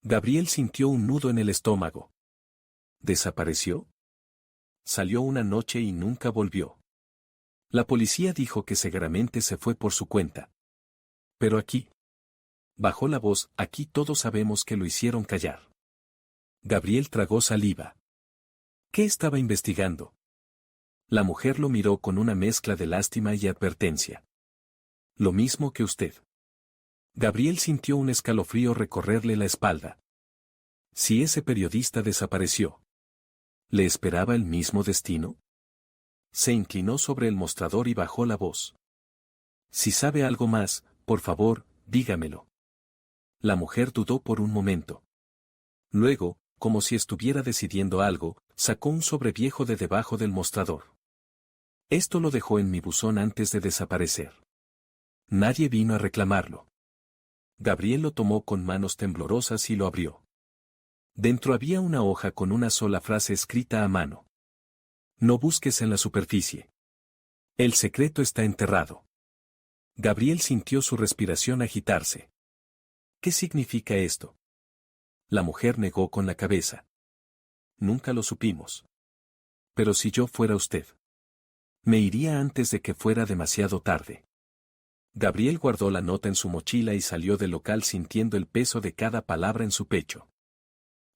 Gabriel sintió un nudo en el estómago. ¿Desapareció? Salió una noche y nunca volvió. La policía dijo que seguramente se fue por su cuenta. Pero aquí. Bajó la voz, aquí todos sabemos que lo hicieron callar. Gabriel tragó saliva. ¿Qué estaba investigando? La mujer lo miró con una mezcla de lástima y advertencia. Lo mismo que usted. Gabriel sintió un escalofrío recorrerle la espalda. Si ese periodista desapareció, ¿le esperaba el mismo destino? Se inclinó sobre el mostrador y bajó la voz. Si sabe algo más, por favor, dígamelo. La mujer dudó por un momento. Luego, como si estuviera decidiendo algo, sacó un sobre viejo de debajo del mostrador. Esto lo dejó en mi buzón antes de desaparecer. Nadie vino a reclamarlo. Gabriel lo tomó con manos temblorosas y lo abrió. Dentro había una hoja con una sola frase escrita a mano. No busques en la superficie. El secreto está enterrado. Gabriel sintió su respiración agitarse. ¿Qué significa esto? La mujer negó con la cabeza. Nunca lo supimos. Pero si yo fuera usted, me iría antes de que fuera demasiado tarde. Gabriel guardó la nota en su mochila y salió del local sintiendo el peso de cada palabra en su pecho.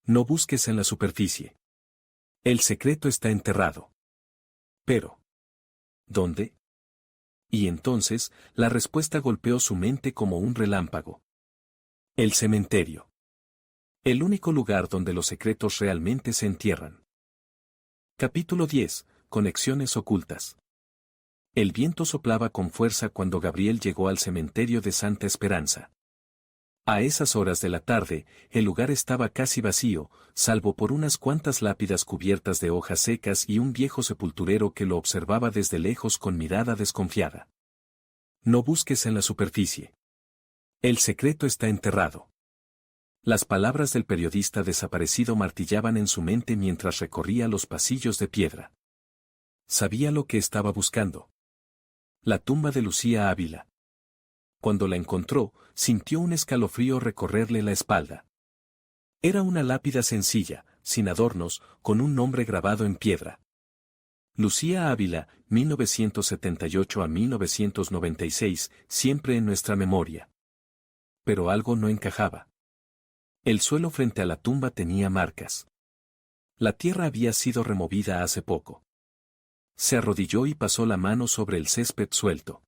No busques en la superficie. El secreto está enterrado. Pero, ¿dónde? Y entonces, la respuesta golpeó su mente como un relámpago. El cementerio. El único lugar donde los secretos realmente se entierran. Capítulo 10. Conexiones ocultas. El viento soplaba con fuerza cuando Gabriel llegó al cementerio de Santa Esperanza. A esas horas de la tarde, el lugar estaba casi vacío, salvo por unas cuantas lápidas cubiertas de hojas secas y un viejo sepulturero que lo observaba desde lejos con mirada desconfiada. No busques en la superficie. El secreto está enterrado. Las palabras del periodista desaparecido martillaban en su mente mientras recorría los pasillos de piedra. Sabía lo que estaba buscando. La tumba de Lucía Ávila. Cuando la encontró, sintió un escalofrío recorrerle la espalda. Era una lápida sencilla, sin adornos, con un nombre grabado en piedra. Lucía Ávila, 1978 a 1996, siempre en nuestra memoria. Pero algo no encajaba. El suelo frente a la tumba tenía marcas. La tierra había sido removida hace poco. Se arrodilló y pasó la mano sobre el césped suelto.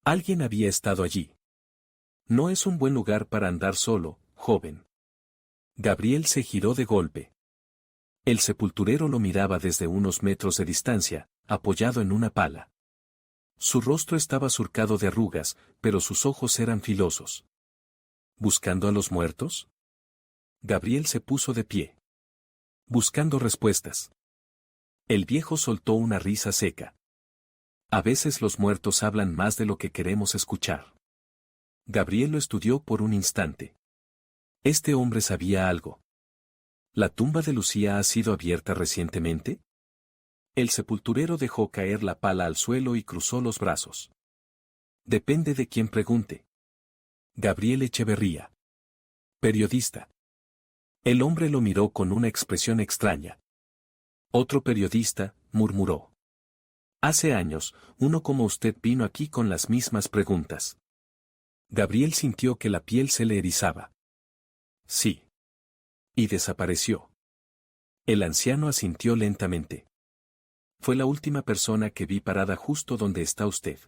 Alguien había estado allí. No es un buen lugar para andar solo, joven. Gabriel se giró de golpe. El sepulturero lo miraba desde unos metros de distancia, apoyado en una pala. Su rostro estaba surcado de arrugas, pero sus ojos eran filosos. ¿Buscando a los muertos? Gabriel se puso de pie. Buscando respuestas. El viejo soltó una risa seca. A veces los muertos hablan más de lo que queremos escuchar. Gabriel lo estudió por un instante. Este hombre sabía algo. ¿La tumba de Lucía ha sido abierta recientemente? El sepulturero dejó caer la pala al suelo y cruzó los brazos. Depende de quién pregunte. Gabriel Echeverría. Periodista. El hombre lo miró con una expresión extraña. Otro periodista, murmuró. Hace años, uno como usted vino aquí con las mismas preguntas. Gabriel sintió que la piel se le erizaba. Sí. Y desapareció. El anciano asintió lentamente. Fue la última persona que vi parada justo donde está usted.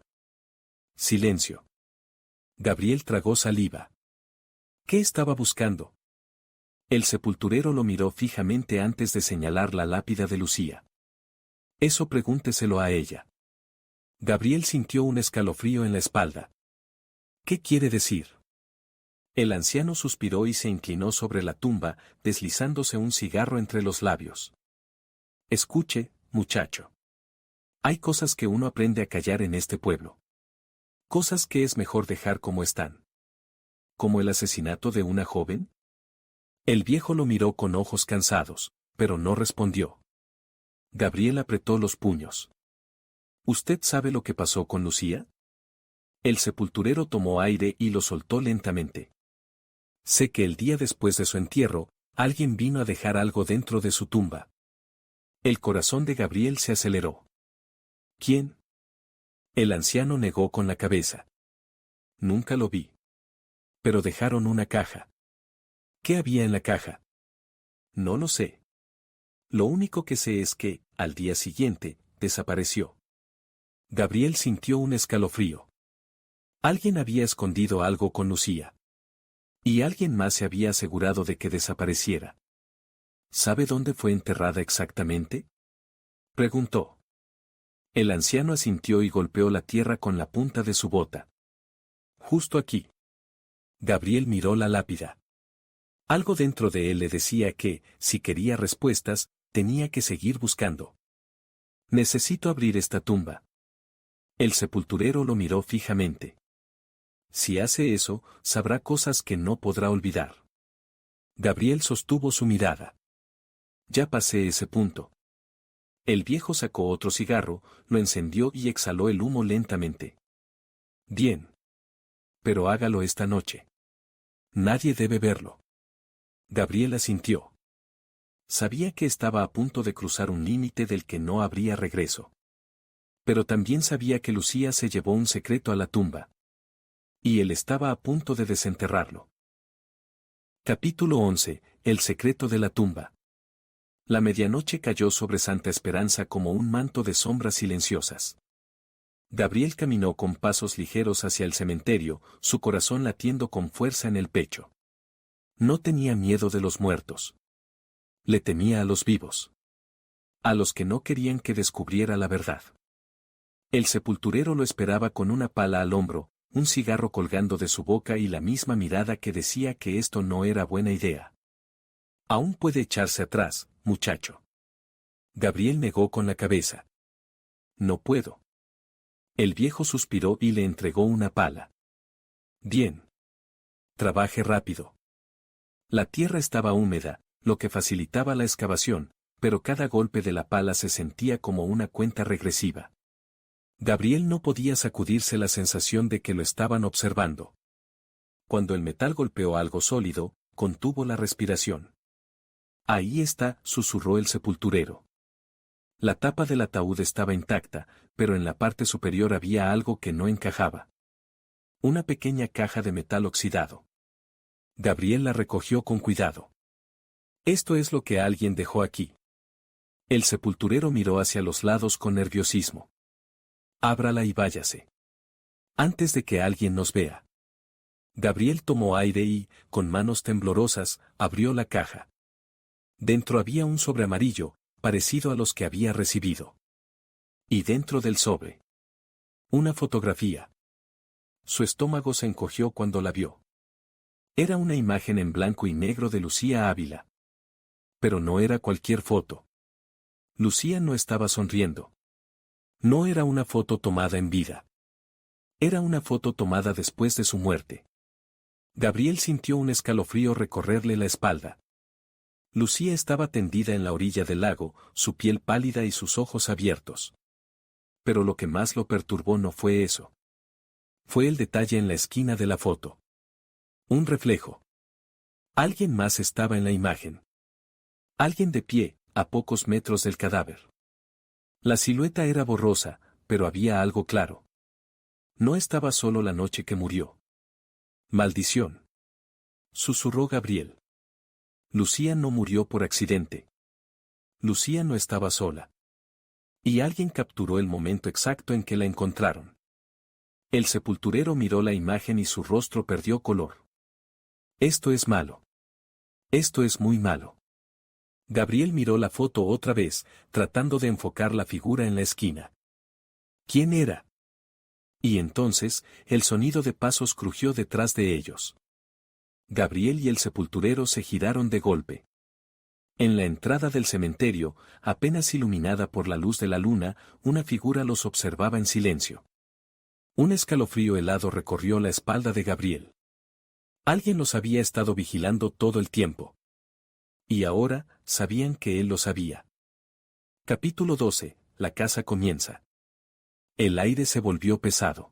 Silencio. Gabriel tragó saliva. ¿Qué estaba buscando? El sepulturero lo miró fijamente antes de señalar la lápida de Lucía. Eso pregúnteselo a ella. Gabriel sintió un escalofrío en la espalda. ¿Qué quiere decir? El anciano suspiró y se inclinó sobre la tumba, deslizándose un cigarro entre los labios. Escuche, muchacho. Hay cosas que uno aprende a callar en este pueblo. Cosas que es mejor dejar como están. ¿Como el asesinato de una joven? El viejo lo miró con ojos cansados, pero no respondió. Gabriel apretó los puños. ¿Usted sabe lo que pasó con Lucía? El sepulturero tomó aire y lo soltó lentamente. Sé que el día después de su entierro, alguien vino a dejar algo dentro de su tumba. El corazón de Gabriel se aceleró. ¿Quién? El anciano negó con la cabeza. Nunca lo vi. Pero dejaron una caja. ¿Qué había en la caja? No lo sé. Lo único que sé es que, al día siguiente, desapareció. Gabriel sintió un escalofrío. Alguien había escondido algo con Lucía. Y alguien más se había asegurado de que desapareciera. ¿Sabe dónde fue enterrada exactamente? Preguntó. El anciano asintió y golpeó la tierra con la punta de su bota. Justo aquí. Gabriel miró la lápida. Algo dentro de él le decía que, si quería respuestas, tenía que seguir buscando. Necesito abrir esta tumba. El sepulturero lo miró fijamente. Si hace eso, sabrá cosas que no podrá olvidar. Gabriel sostuvo su mirada. Ya pasé ese punto. El viejo sacó otro cigarro, lo encendió y exhaló el humo lentamente. Bien. Pero hágalo esta noche. Nadie debe verlo. Gabriel asintió. Sabía que estaba a punto de cruzar un límite del que no habría regreso. Pero también sabía que Lucía se llevó un secreto a la tumba. Y él estaba a punto de desenterrarlo. Capítulo 11. El secreto de la tumba. La medianoche cayó sobre Santa Esperanza como un manto de sombras silenciosas. Gabriel caminó con pasos ligeros hacia el cementerio, su corazón latiendo con fuerza en el pecho. No tenía miedo de los muertos. Le temía a los vivos. A los que no querían que descubriera la verdad. El sepulturero lo esperaba con una pala al hombro, un cigarro colgando de su boca y la misma mirada que decía que esto no era buena idea. Aún puede echarse atrás, muchacho. Gabriel negó con la cabeza. No puedo. El viejo suspiró y le entregó una pala. Bien. Trabaje rápido. La tierra estaba húmeda, lo que facilitaba la excavación, pero cada golpe de la pala se sentía como una cuenta regresiva. Gabriel no podía sacudirse la sensación de que lo estaban observando. Cuando el metal golpeó algo sólido, contuvo la respiración. Ahí está, susurró el sepulturero. La tapa del ataúd estaba intacta, pero en la parte superior había algo que no encajaba. Una pequeña caja de metal oxidado. Gabriel la recogió con cuidado. Esto es lo que alguien dejó aquí. El sepulturero miró hacia los lados con nerviosismo. Ábrala y váyase. Antes de que alguien nos vea. Gabriel tomó aire y, con manos temblorosas, abrió la caja. Dentro había un sobre amarillo, parecido a los que había recibido. Y dentro del sobre. Una fotografía. Su estómago se encogió cuando la vio. Era una imagen en blanco y negro de Lucía Ávila. Pero no era cualquier foto. Lucía no estaba sonriendo. No era una foto tomada en vida. Era una foto tomada después de su muerte. Gabriel sintió un escalofrío recorrerle la espalda. Lucía estaba tendida en la orilla del lago, su piel pálida y sus ojos abiertos. Pero lo que más lo perturbó no fue eso. Fue el detalle en la esquina de la foto. Un reflejo. Alguien más estaba en la imagen. Alguien de pie, a pocos metros del cadáver. La silueta era borrosa, pero había algo claro. No estaba solo la noche que murió. Maldición. Susurró Gabriel. Lucía no murió por accidente. Lucía no estaba sola. Y alguien capturó el momento exacto en que la encontraron. El sepulturero miró la imagen y su rostro perdió color. Esto es malo. Esto es muy malo. Gabriel miró la foto otra vez, tratando de enfocar la figura en la esquina. ¿Quién era? Y entonces, el sonido de pasos crujió detrás de ellos. Gabriel y el sepulturero se giraron de golpe. En la entrada del cementerio, apenas iluminada por la luz de la luna, una figura los observaba en silencio. Un escalofrío helado recorrió la espalda de Gabriel. Alguien los había estado vigilando todo el tiempo. Y ahora, sabían que él lo sabía. Capítulo 12. La casa comienza. El aire se volvió pesado.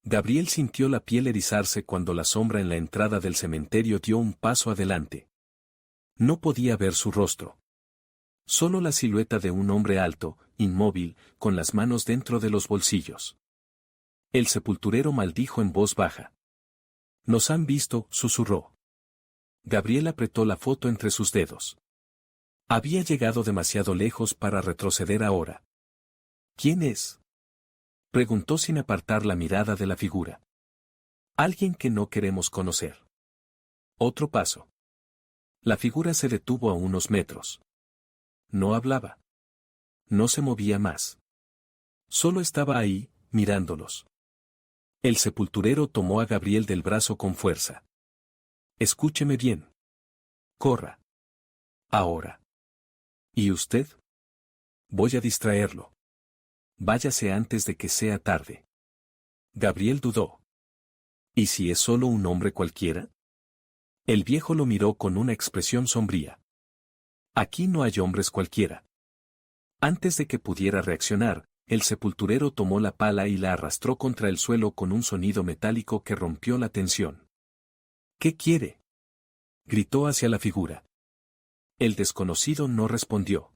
Gabriel sintió la piel erizarse cuando la sombra en la entrada del cementerio dio un paso adelante. No podía ver su rostro. Solo la silueta de un hombre alto, inmóvil, con las manos dentro de los bolsillos. El sepulturero maldijo en voz baja. «Nos han visto», susurró. Gabriel apretó la foto entre sus dedos. Había llegado demasiado lejos para retroceder ahora. «¿Quién es?», preguntó sin apartar la mirada de la figura. «Alguien que no queremos conocer». Otro paso. La figura se detuvo a unos metros. No hablaba. No se movía más. Solo estaba ahí, mirándolos. El sepulturero tomó a Gabriel del brazo con fuerza. «Escúcheme bien. Corra. Ahora». «¿Y usted?». «Voy a distraerlo. Váyase antes de que sea tarde». Gabriel dudó. ¿Y si es solo un hombre cualquiera? El viejo lo miró con una expresión sombría. «Aquí no hay hombres cualquiera». Antes de que pudiera reaccionar, el sepulturero tomó la pala y la arrastró contra el suelo con un sonido metálico que rompió la tensión. «¿Qué quiere?», gritó hacia la figura. El desconocido no respondió.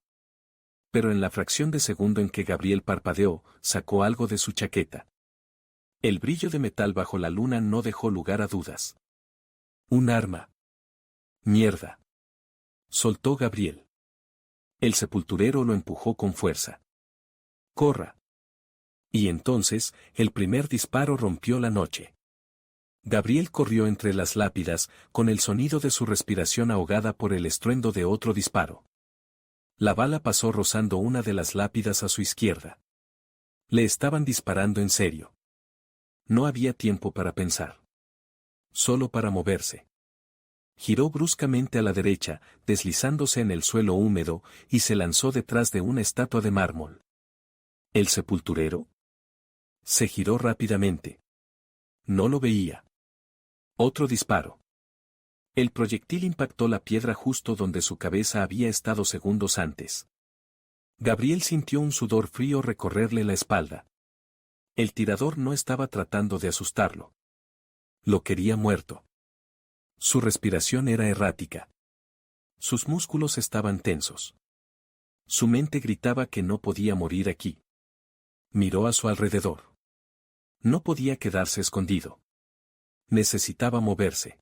Pero en la fracción de segundo en que Gabriel parpadeó, sacó algo de su chaqueta. El brillo de metal bajo la luna no dejó lugar a dudas. «Un arma». «Mierda», soltó Gabriel. El sepulturero lo empujó con fuerza. «Corra». Y entonces, el primer disparo rompió la noche. Gabriel corrió entre las lápidas, con el sonido de su respiración ahogada por el estruendo de otro disparo. La bala pasó rozando una de las lápidas a su izquierda. Le estaban disparando en serio. No había tiempo para pensar. Solo para moverse. Giró bruscamente a la derecha, deslizándose en el suelo húmedo, y se lanzó detrás de una estatua de mármol. ¿El sepulturero? Se giró rápidamente. No lo veía. Otro disparo. El proyectil impactó la piedra justo donde su cabeza había estado segundos antes. Gabriel sintió un sudor frío recorrerle la espalda. El tirador no estaba tratando de asustarlo. Lo quería muerto. Su respiración era errática. Sus músculos estaban tensos. Su mente gritaba que no podía morir aquí. Miró a su alrededor. No podía quedarse escondido. Necesitaba moverse.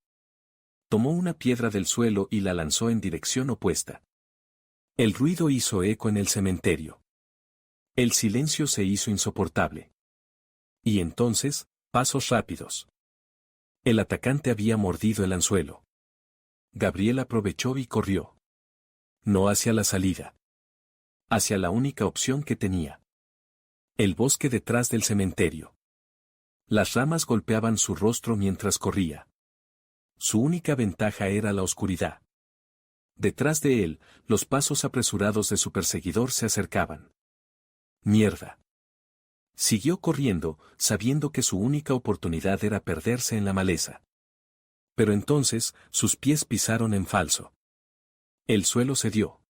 Tomó una piedra del suelo y la lanzó en dirección opuesta. El ruido hizo eco en el cementerio. El silencio se hizo insoportable. Y entonces, pasos rápidos. El atacante había mordido el anzuelo. Gabriel aprovechó y corrió. No hacia la salida. Hacia la única opción que tenía. El bosque detrás del cementerio. Las ramas golpeaban su rostro mientras corría. Su única ventaja era la oscuridad. Detrás de él, los pasos apresurados de su perseguidor se acercaban. Mierda. Siguió corriendo, sabiendo que su única oportunidad era perderse en la maleza. Pero entonces, sus pies pisaron en falso. El suelo cedió.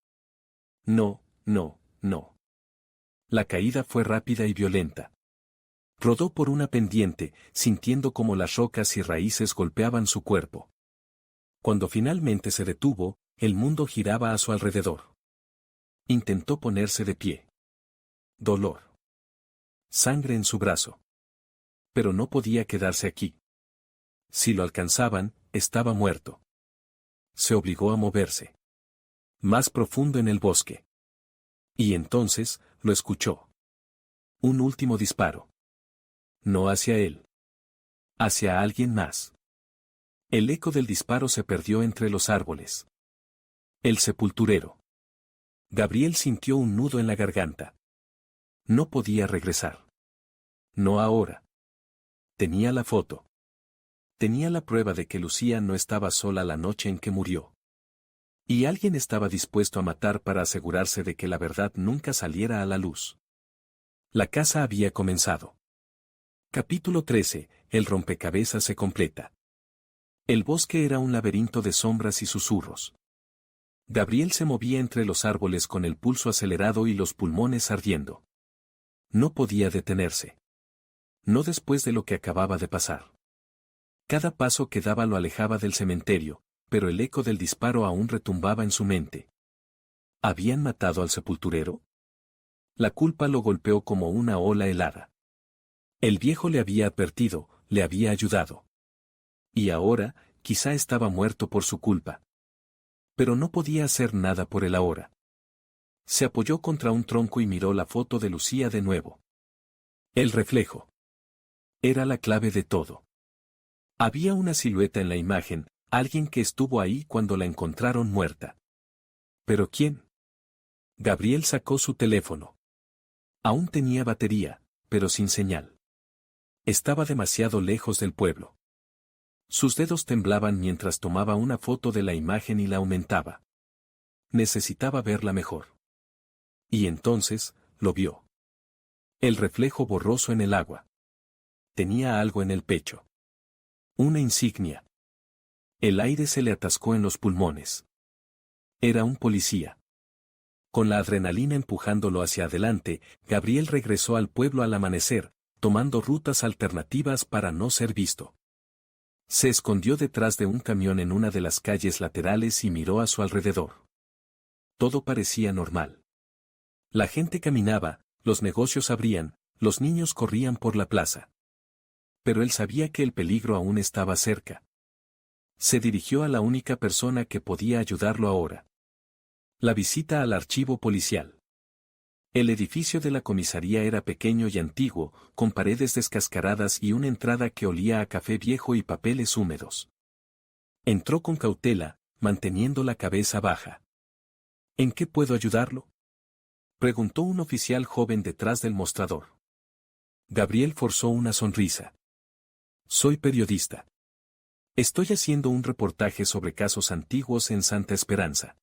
No, no, no. La caída fue rápida y violenta. Rodó por una pendiente, sintiendo como las rocas y raíces golpeaban su cuerpo. Cuando finalmente se detuvo, el mundo giraba a su alrededor. Intentó ponerse de pie. Dolor. Sangre en su brazo. Pero no podía quedarse aquí. Si lo alcanzaban, estaba muerto. Se obligó a moverse. Más profundo en el bosque. Y entonces, lo escuchó. Un último disparo. No hacia él. Hacia alguien más. El eco del disparo se perdió entre los árboles. El sepulturero. Gabriel sintió un nudo en la garganta. No podía regresar. No ahora. Tenía la foto. Tenía la prueba de que Lucía no estaba sola la noche en que murió. Y alguien estaba dispuesto a matar para asegurarse de que la verdad nunca saliera a la luz. La caza había comenzado. Capítulo 13. El rompecabezas se completa. El bosque era un laberinto de sombras y susurros. Gabriel se movía entre los árboles con el pulso acelerado y los pulmones ardiendo. No podía detenerse. No después de lo que acababa de pasar. Cada paso que daba lo alejaba del cementerio, pero el eco del disparo aún retumbaba en su mente. ¿Habían matado al sepulturero? La culpa lo golpeó como una ola helada. El viejo le había advertido, le había ayudado. Y ahora, quizá estaba muerto por su culpa. Pero no podía hacer nada por él ahora. Se apoyó contra un tronco y miró la foto de Lucía de nuevo. El reflejo. Era la clave de todo. Había una silueta en la imagen, alguien que estuvo ahí cuando la encontraron muerta. ¿Pero quién? Gabriel sacó su teléfono. Aún tenía batería, pero sin señal. Estaba demasiado lejos del pueblo. Sus dedos temblaban mientras tomaba una foto de la imagen y la aumentaba. Necesitaba verla mejor. Y entonces, lo vio. El reflejo borroso en el agua. Tenía algo en el pecho. Una insignia. El aire se le atascó en los pulmones. Era un policía. Con la adrenalina empujándolo hacia adelante, Gabriel regresó al pueblo al amanecer, tomando rutas alternativas para no ser visto. Se escondió detrás de un camión en una de las calles laterales y miró a su alrededor. Todo parecía normal. La gente caminaba, los negocios abrían, los niños corrían por la plaza. Pero él sabía que el peligro aún estaba cerca. Se dirigió a la única persona que podía ayudarlo ahora. La visita al archivo policial. El edificio de la comisaría era pequeño y antiguo, con paredes descascaradas y una entrada que olía a café viejo y papeles húmedos. Entró con cautela, manteniendo la cabeza baja. ¿En qué puedo ayudarlo?, preguntó un oficial joven detrás del mostrador. Gabriel forzó una sonrisa. Soy periodista. Estoy haciendo un reportaje sobre casos antiguos en Santa Esperanza.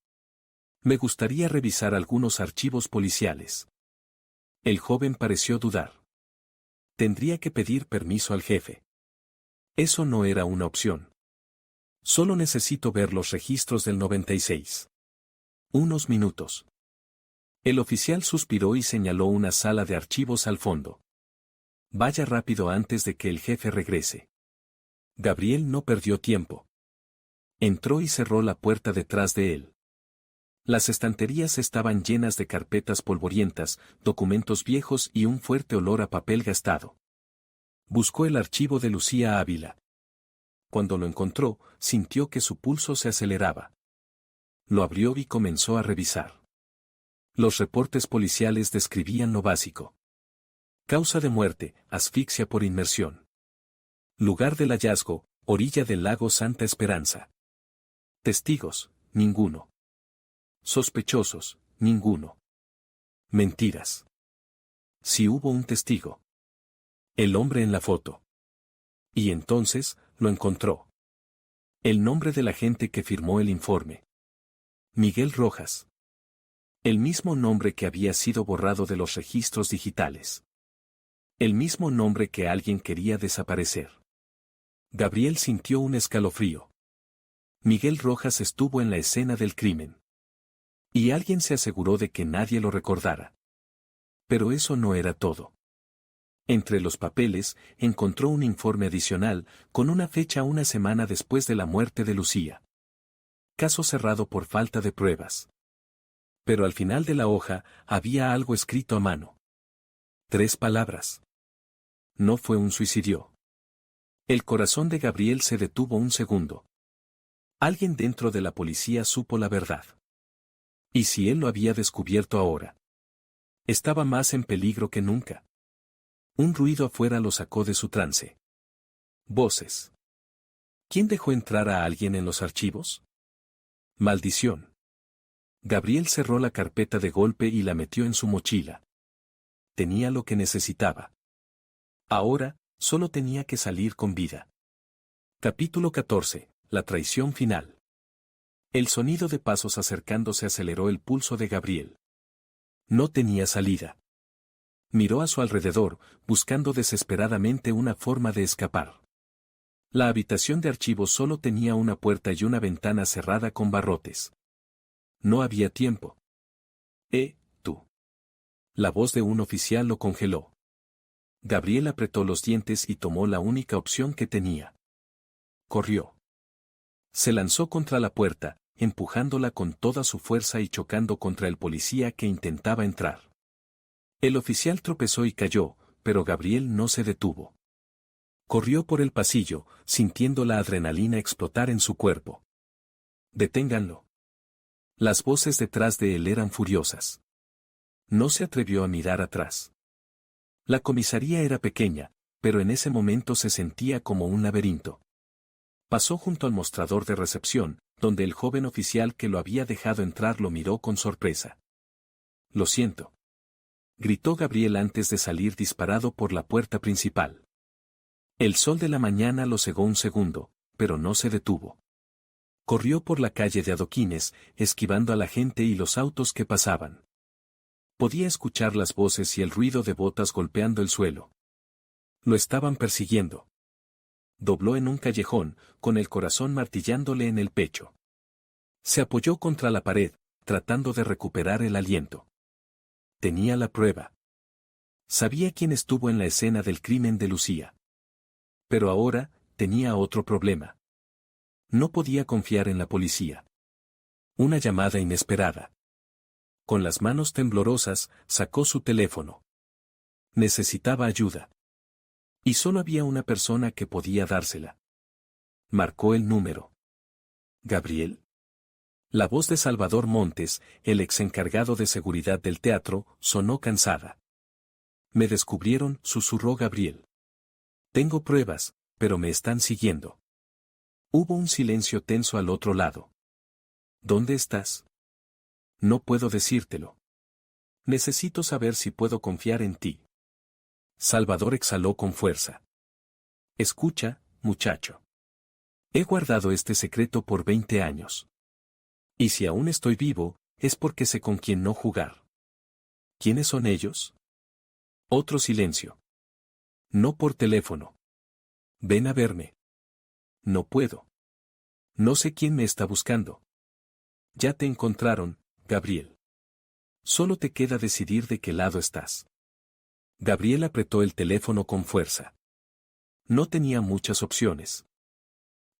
Me gustaría revisar algunos archivos policiales. El joven pareció dudar. Tendría que pedir permiso al jefe. Eso no era una opción. Solo necesito ver los registros del 96. Unos minutos. El oficial suspiró y señaló una sala de archivos al fondo. Vaya rápido antes de que el jefe regrese. Gabriel no perdió tiempo. Entró y cerró la puerta detrás de él. Las estanterías estaban llenas de carpetas polvorientas, documentos viejos y un fuerte olor a papel gastado. Buscó el archivo de Lucía Ávila. Cuando lo encontró, sintió que su pulso se aceleraba. Lo abrió y comenzó a revisar. Los reportes policiales describían lo básico. Causa de muerte, asfixia por inmersión. Lugar del hallazgo, orilla del lago Santa Esperanza. Testigos, ninguno. Sospechosos, ninguno. Mentiras. Si hubo un testigo. El hombre en la foto. Y entonces, lo encontró. El nombre del agente que firmó el informe. Miguel Rojas. El mismo nombre que había sido borrado de los registros digitales. El mismo nombre que alguien quería desaparecer. Gabriel sintió un escalofrío. Miguel Rojas estuvo en la escena del crimen. Y alguien se aseguró de que nadie lo recordara. Pero eso no era todo. Entre los papeles, encontró un informe adicional, con una fecha una semana después de la muerte de Lucía. Caso cerrado por falta de pruebas. Pero al final de la hoja, había algo escrito a mano. 3 palabras. No fue un suicidio. El corazón de Gabriel se detuvo un segundo. Alguien dentro de la policía supo la verdad. ¿Y si él lo había descubierto ahora? Estaba más en peligro que nunca. Un ruido afuera lo sacó de su trance. Voces. ¿Quién dejó entrar a alguien en los archivos? Maldición. Gabriel cerró la carpeta de golpe y la metió en su mochila. Tenía lo que necesitaba. Ahora, solo tenía que salir con vida. Capítulo 14. La traición final. El sonido de pasos acercándose aceleró el pulso de Gabriel. No tenía salida. Miró a su alrededor, buscando desesperadamente una forma de escapar. La habitación de archivos solo tenía una puerta y una ventana cerrada con barrotes. No había tiempo. Tú. La voz de un oficial lo congeló. Gabriel apretó los dientes y tomó la única opción que tenía. Corrió. Se lanzó contra la puerta, empujándola con toda su fuerza y chocando contra el policía que intentaba entrar. El oficial tropezó y cayó, pero Gabriel no se detuvo. Corrió por el pasillo, sintiendo la adrenalina explotar en su cuerpo. ¡Deténganlo! Las voces detrás de él eran furiosas. No se atrevió a mirar atrás. La comisaría era pequeña, pero en ese momento se sentía como un laberinto. Pasó junto al mostrador de recepción, donde el joven oficial que lo había dejado entrar lo miró con sorpresa. «Lo siento», gritó Gabriel antes de salir disparado por la puerta principal. El sol de la mañana lo cegó un segundo, pero no se detuvo. Corrió por la calle de adoquines, esquivando a la gente y los autos que pasaban. Podía escuchar las voces y el ruido de botas golpeando el suelo. Lo estaban persiguiendo. Dobló en un callejón, con el corazón martillándole en el pecho. Se apoyó contra la pared, tratando de recuperar el aliento. Tenía la prueba. Sabía quién estuvo en la escena del crimen de Lucía. Pero ahora, tenía otro problema. No podía confiar en la policía. Una llamada inesperada. Con las manos temblorosas, sacó su teléfono. Necesitaba ayuda. Y solo había una persona que podía dársela. Marcó el número. ¿Gabriel? La voz de Salvador Montes, el ex encargado de seguridad del teatro, sonó cansada. «Me descubrieron», susurró Gabriel. «Tengo pruebas, pero me están siguiendo». Hubo un silencio tenso al otro lado. «¿Dónde estás?» «No puedo decírtelo. Necesito saber si puedo confiar en ti». Salvador exhaló con fuerza. «Escucha, muchacho. He guardado este secreto por 20 años. Y si aún estoy vivo, es porque sé con quién no jugar». «¿Quiénes son ellos?» Otro silencio. «No por teléfono. Ven a verme». «No puedo. No sé quién me está buscando». «Ya te encontraron, Gabriel. Solo te queda decidir de qué lado estás». Gabriel apretó el teléfono con fuerza. No tenía muchas opciones.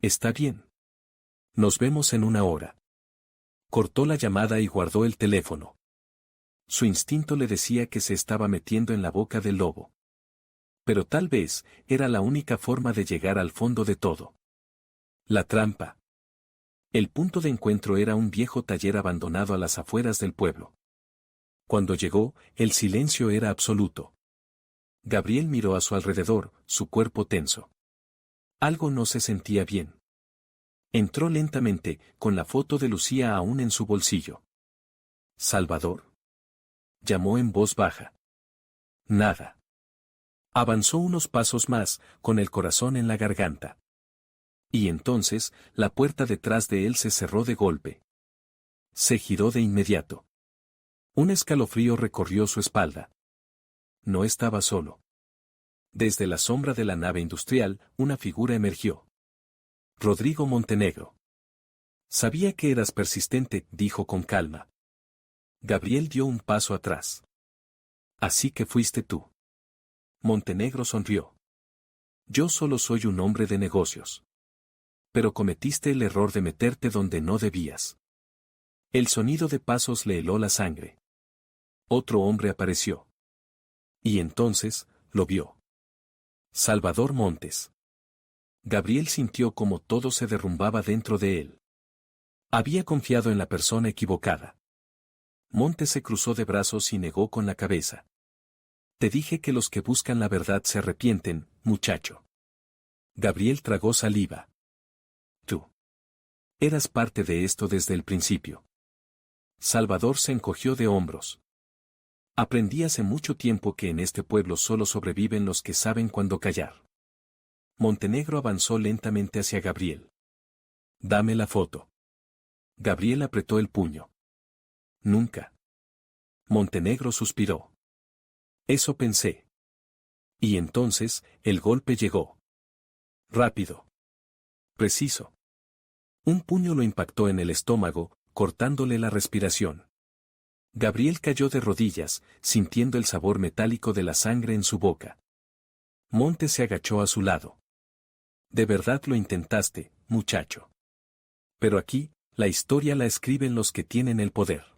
«Está bien. Nos vemos en una hora». Cortó la llamada y guardó el teléfono. Su instinto le decía que se estaba metiendo en la boca del lobo. Pero tal vez, era la única forma de llegar al fondo de todo. La trampa. El punto de encuentro era un viejo taller abandonado a las afueras del pueblo. Cuando llegó, el silencio era absoluto. Gabriel miró a su alrededor, su cuerpo tenso. Algo no se sentía bien. Entró lentamente, con la foto de Lucía aún en su bolsillo. «¿Salvador?», llamó en voz baja. Nada. Avanzó unos pasos más, con el corazón en la garganta. Y entonces, la puerta detrás de él se cerró de golpe. Se giró de inmediato. Un escalofrío recorrió su espalda. No estaba solo. Desde la sombra de la nave industrial, una figura emergió. Rodrigo Montenegro. «Sabía que eras persistente», dijo con calma. Gabriel dio un paso atrás. «Así que fuiste tú». Montenegro sonrió. «Yo solo soy un hombre de negocios. Pero cometiste el error de meterte donde no debías». El sonido de pasos le heló la sangre. Otro hombre apareció. Y entonces, lo vio. Salvador Montes. Gabriel sintió como todo se derrumbaba dentro de él. Había confiado en la persona equivocada. Montes se cruzó de brazos y negó con la cabeza. «Te dije que los que buscan la verdad se arrepienten, muchacho». Gabriel tragó saliva. «Tú. Eras parte de esto desde el principio». Salvador se encogió de hombros. «Aprendí hace mucho tiempo que en este pueblo solo sobreviven los que saben cuándo callar». Montenegro avanzó lentamente hacia Gabriel. «Dame la foto». Gabriel apretó el puño. «Nunca». Montenegro suspiró. «Eso pensé». Y entonces, el golpe llegó. Rápido. Preciso. Un puño lo impactó en el estómago, cortándole la respiración. Gabriel cayó de rodillas, sintiendo el sabor metálico de la sangre en su boca. Montes se agachó a su lado. De verdad lo intentaste, muchacho. Pero aquí, la historia la escriben los que tienen el poder.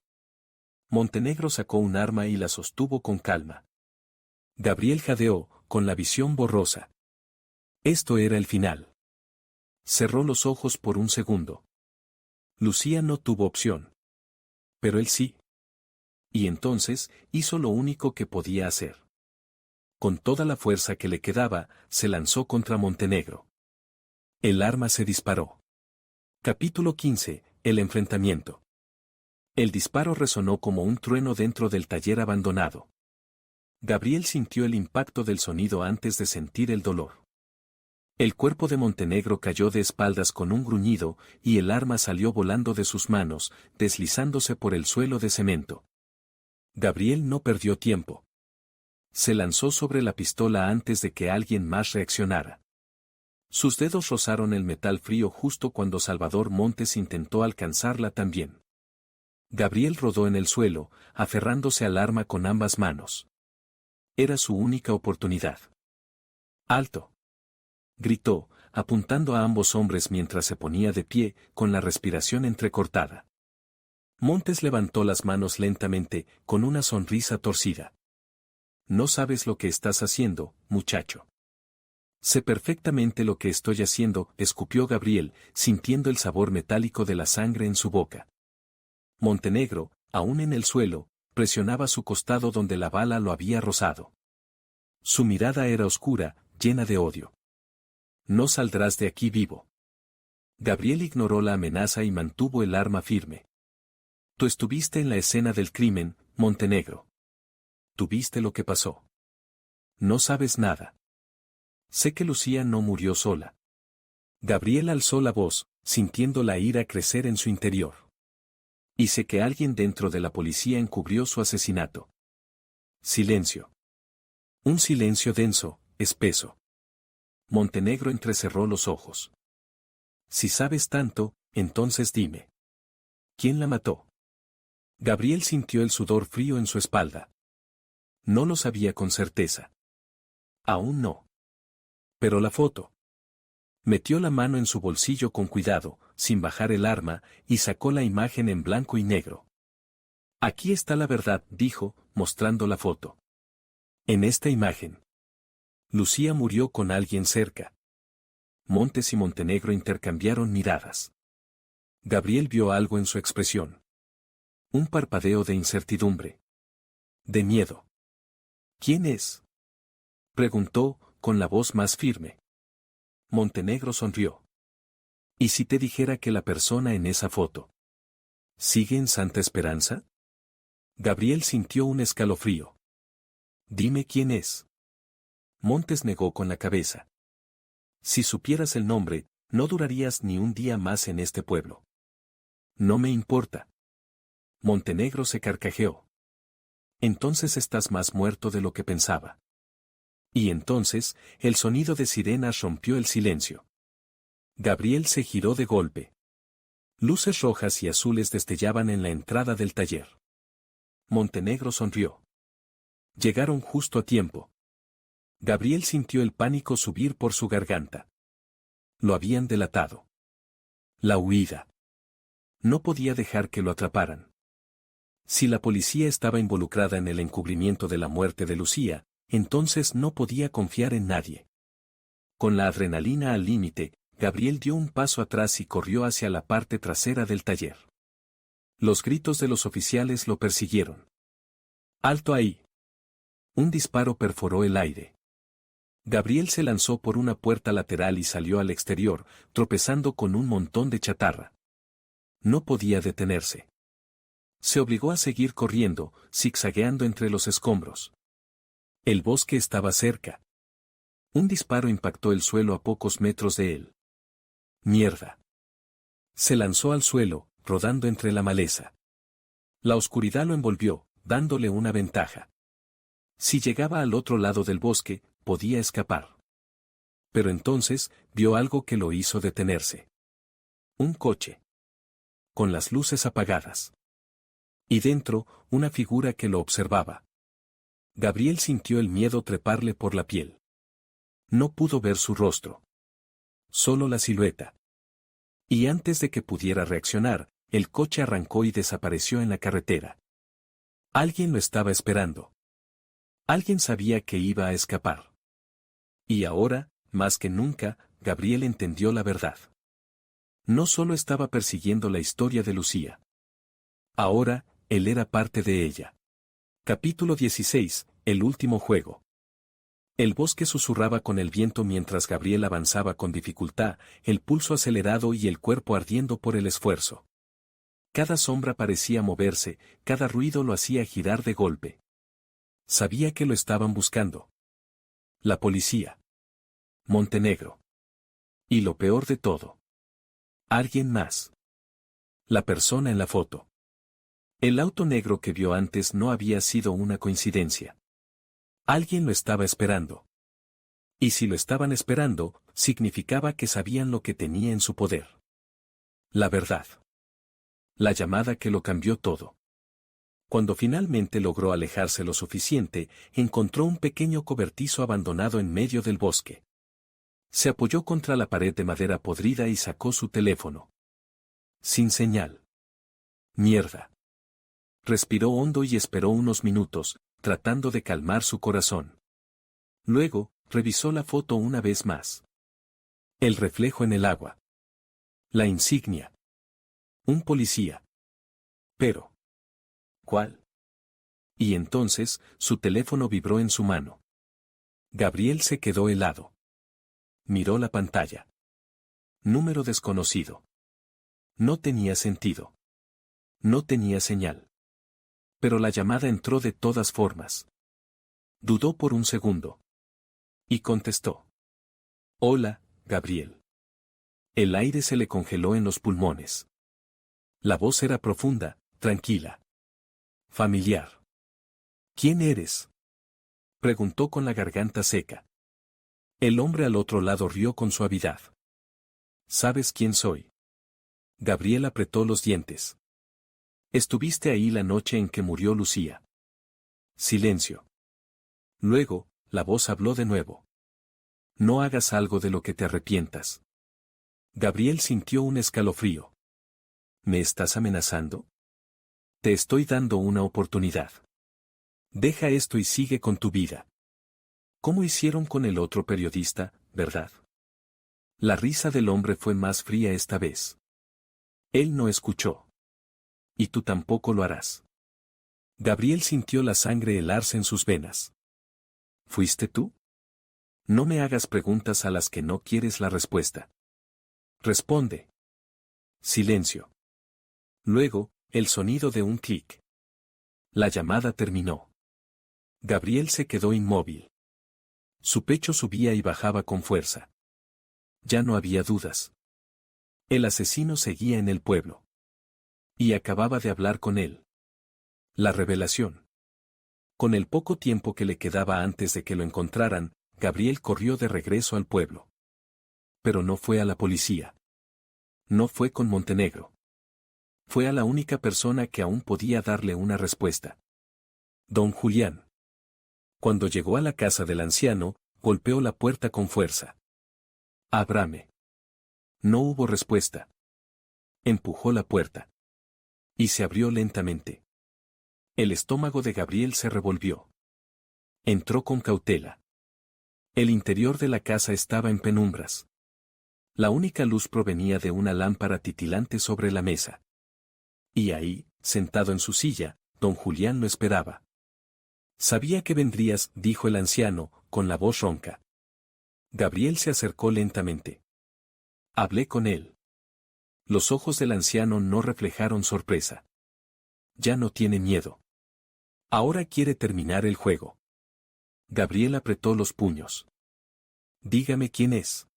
Montenegro sacó un arma y la sostuvo con calma. Gabriel jadeó, con la visión borrosa. Esto era el final. Cerró los ojos por un segundo. Lucía no tuvo opción. Pero él sí. Y entonces, hizo lo único que podía hacer. Con toda la fuerza que le quedaba, se lanzó contra Montenegro. El arma se disparó. Capítulo 15. El enfrentamiento. El disparo resonó como un trueno dentro del taller abandonado. Gabriel sintió el impacto del sonido antes de sentir el dolor. El cuerpo de Montenegro cayó de espaldas con un gruñido, y el arma salió volando de sus manos, deslizándose por el suelo de cemento. Gabriel no perdió tiempo. Se lanzó sobre la pistola antes de que alguien más reaccionara. Sus dedos rozaron el metal frío justo cuando Salvador Montes intentó alcanzarla también. Gabriel rodó en el suelo, aferrándose al arma con ambas manos. Era su única oportunidad. ¡Alto!, gritó, apuntando a ambos hombres mientras se ponía de pie, con la respiración entrecortada. Montes levantó las manos lentamente, con una sonrisa torcida. No sabes lo que estás haciendo, muchacho. Sé perfectamente lo que estoy haciendo, escupió Gabriel, sintiendo el sabor metálico de la sangre en su boca. Montenegro, aún en el suelo, presionaba su costado donde la bala lo había rozado. Su mirada era oscura, llena de odio. No saldrás de aquí vivo. Gabriel ignoró la amenaza y mantuvo el arma firme. Tú estuviste en la escena del crimen, Montenegro. Tú viste lo que pasó. No sabes nada. Sé que Lucía no murió sola. Gabriel alzó la voz, sintiendo la ira crecer en su interior. Y sé que alguien dentro de la policía encubrió su asesinato. Silencio. Un silencio denso, espeso. Montenegro entrecerró los ojos. Si sabes tanto, entonces dime. ¿Quién la mató? Gabriel sintió el sudor frío en su espalda. No lo sabía con certeza. Aún no. Pero la foto. Metió la mano en su bolsillo con cuidado, sin bajar el arma, y sacó la imagen en blanco y negro. Aquí está la verdad, dijo, mostrando la foto. En esta imagen, Lucía murió con alguien cerca. Montes y Montenegro intercambiaron miradas. Gabriel vio algo en su expresión. Un parpadeo de incertidumbre. De miedo. ¿Quién es?, preguntó, con la voz más firme. Montenegro sonrió. ¿Y si te dijera que la persona en esa foto sigue en Santa Esperanza? Gabriel sintió un escalofrío. Dime quién es. Montes negó con la cabeza. Si supieras el nombre, no durarías ni un día más en este pueblo. No me importa. Montenegro se carcajeó. Entonces estás más muerto de lo que pensaba. Y entonces, el sonido de sirenas rompió el silencio. Gabriel se giró de golpe. Luces rojas y azules destellaban en la entrada del taller. Montenegro sonrió. Llegaron justo a tiempo. Gabriel sintió el pánico subir por su garganta. Lo habían delatado. La huida. No podía dejar que lo atraparan. Si la policía estaba involucrada en el encubrimiento de la muerte de Lucía, entonces no podía confiar en nadie. Con la adrenalina al límite, Gabriel dio un paso atrás y corrió hacia la parte trasera del taller. Los gritos de los oficiales lo persiguieron. ¡Alto ahí! Un disparo perforó el aire. Gabriel se lanzó por una puerta lateral y salió al exterior, tropezando con un montón de chatarra. No podía detenerse. Se obligó a seguir corriendo, zigzagueando entre los escombros. El bosque estaba cerca. Un disparo impactó el suelo a pocos metros de él. ¡Mierda! Se lanzó al suelo, rodando entre la maleza. La oscuridad lo envolvió, dándole una ventaja. Si llegaba al otro lado del bosque, podía escapar. Pero entonces, vio algo que lo hizo detenerse. Un coche. Con las luces apagadas. Y dentro, una figura que lo observaba. Gabriel sintió el miedo treparle por la piel. No pudo ver su rostro. Solo la silueta. Y antes de que pudiera reaccionar, el coche arrancó y desapareció en la carretera. Alguien lo estaba esperando. Alguien sabía que iba a escapar. Y ahora, más que nunca, Gabriel entendió la verdad. No solo estaba persiguiendo la historia de Lucía. Ahora, él era parte de ella. Capítulo 16, el último juego. El bosque susurraba con el viento mientras Gabriel avanzaba con dificultad, el pulso acelerado y el cuerpo ardiendo por el esfuerzo. Cada sombra parecía moverse, cada ruido lo hacía girar de golpe. Sabía que lo estaban buscando. La policía. Montenegro. Y lo peor de todo. Alguien más. La persona en la foto. El auto negro que vio antes no había sido una coincidencia. Alguien lo estaba esperando. Y si lo estaban esperando, significaba que sabían lo que tenía en su poder. La verdad. La llamada que lo cambió todo. Cuando finalmente logró alejarse lo suficiente, encontró un pequeño cobertizo abandonado en medio del bosque. Se apoyó contra la pared de madera podrida y sacó su teléfono. Sin señal. Mierda. Respiró hondo y esperó unos minutos, tratando de calmar su corazón. Luego, revisó la foto una vez más. El reflejo en el agua. La insignia. Un policía. Pero. ¿Cuál? Y entonces, su teléfono vibró en su mano. Gabriel se quedó helado. Miró la pantalla. Número desconocido. No tenía sentido. No tenía señal. Pero la llamada entró de todas formas. Dudó por un segundo. Y contestó. Hola, Gabriel. El aire se le congeló en los pulmones. La voz era profunda, tranquila. Familiar. ¿Quién eres? Preguntó con la garganta seca. El hombre al otro lado rió con suavidad. ¿Sabes quién soy? Gabriel apretó los dientes. Estuviste ahí la noche en que murió Lucía. Silencio. Luego, la voz habló de nuevo. No hagas algo de lo que te arrepientas. Gabriel sintió un escalofrío. ¿Me estás amenazando? Te estoy dando una oportunidad. Deja esto y sigue con tu vida. ¿Cómo hicieron con el otro periodista, verdad? La risa del hombre fue más fría esta vez. Él no escuchó. Y tú tampoco lo harás. Gabriel sintió la sangre helarse en sus venas. ¿Fuiste tú? No me hagas preguntas a las que no quieres la respuesta. Responde. Silencio. Luego, el sonido de un clic. La llamada terminó. Gabriel se quedó inmóvil. Su pecho subía y bajaba con fuerza. Ya no había dudas. El asesino seguía en el pueblo. Y acababa de hablar con él. La revelación. Con el poco tiempo que le quedaba antes de que lo encontraran, Gabriel corrió de regreso al pueblo. Pero no fue a la policía. No fue con Montenegro. Fue a la única persona que aún podía darle una respuesta. Don Julián. Cuando llegó a la casa del anciano, golpeó la puerta con fuerza. Ábrame. No hubo respuesta. Empujó la puerta. Y se abrió lentamente. El estómago de Gabriel se revolvió. Entró con cautela. El interior de la casa estaba en penumbras. La única luz provenía de una lámpara titilante sobre la mesa. Y ahí, sentado en su silla, don Julián lo esperaba. Sabía que vendrías, dijo el anciano, con la voz ronca. Gabriel se acercó lentamente. Hablé con él. Los ojos del anciano no reflejaron sorpresa. Ya no tiene miedo. Ahora quiere terminar el juego. Gabriel apretó los puños. Dígame quién es.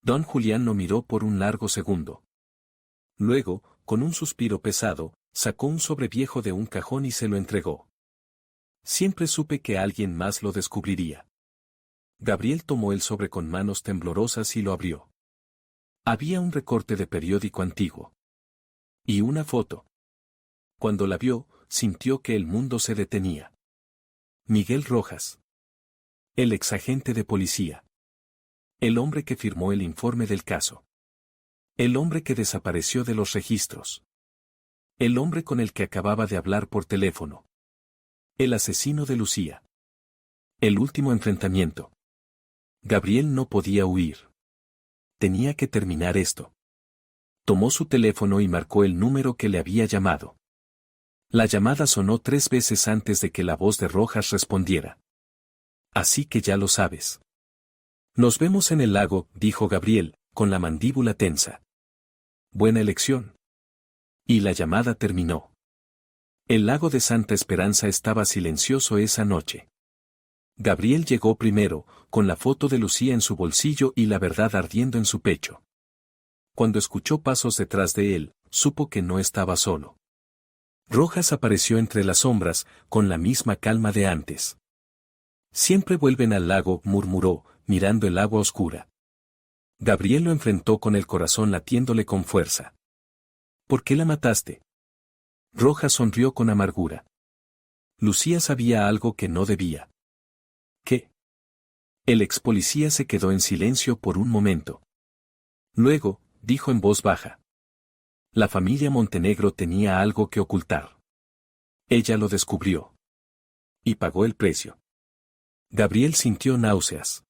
Don Julián lo miró por un largo segundo. Luego, con un suspiro pesado, sacó un sobre viejo de un cajón y se lo entregó. Siempre supe que alguien más lo descubriría. Gabriel tomó el sobre con manos temblorosas y lo abrió. Había un recorte de periódico antiguo. Y una foto. Cuando la vio, sintió que el mundo se detenía. Miguel Rojas. El exagente de policía. El hombre que firmó el informe del caso. El hombre que desapareció de los registros. El hombre con el que acababa de hablar por teléfono. El asesino de Lucía. El último enfrentamiento. Gabriel no podía huir. Tenía que terminar esto. Tomó su teléfono y marcó el número que le había llamado. La llamada sonó 3 veces antes de que la voz de Rojas respondiera. Así que ya lo sabes. Nos vemos en el lago, dijo Gabriel, con la mandíbula tensa. Buena elección. Y la llamada terminó. El lago de Santa Esperanza estaba silencioso esa noche. Gabriel llegó primero, con la foto de Lucía en su bolsillo y la verdad ardiendo en su pecho. Cuando escuchó pasos detrás de él, supo que no estaba solo. Rojas apareció entre las sombras, con la misma calma de antes. Siempre vuelven al lago, murmuró, mirando el agua oscura. Gabriel lo enfrentó con el corazón latiéndole con fuerza. ¿Por qué la mataste? Rojas sonrió con amargura. Lucía sabía algo que no debía. ¿Qué? El ex policía se quedó en silencio por un momento. Luego, dijo en voz baja. La familia Montenegro tenía algo que ocultar. Ella lo descubrió. Y pagó el precio. Gabriel sintió náuseas.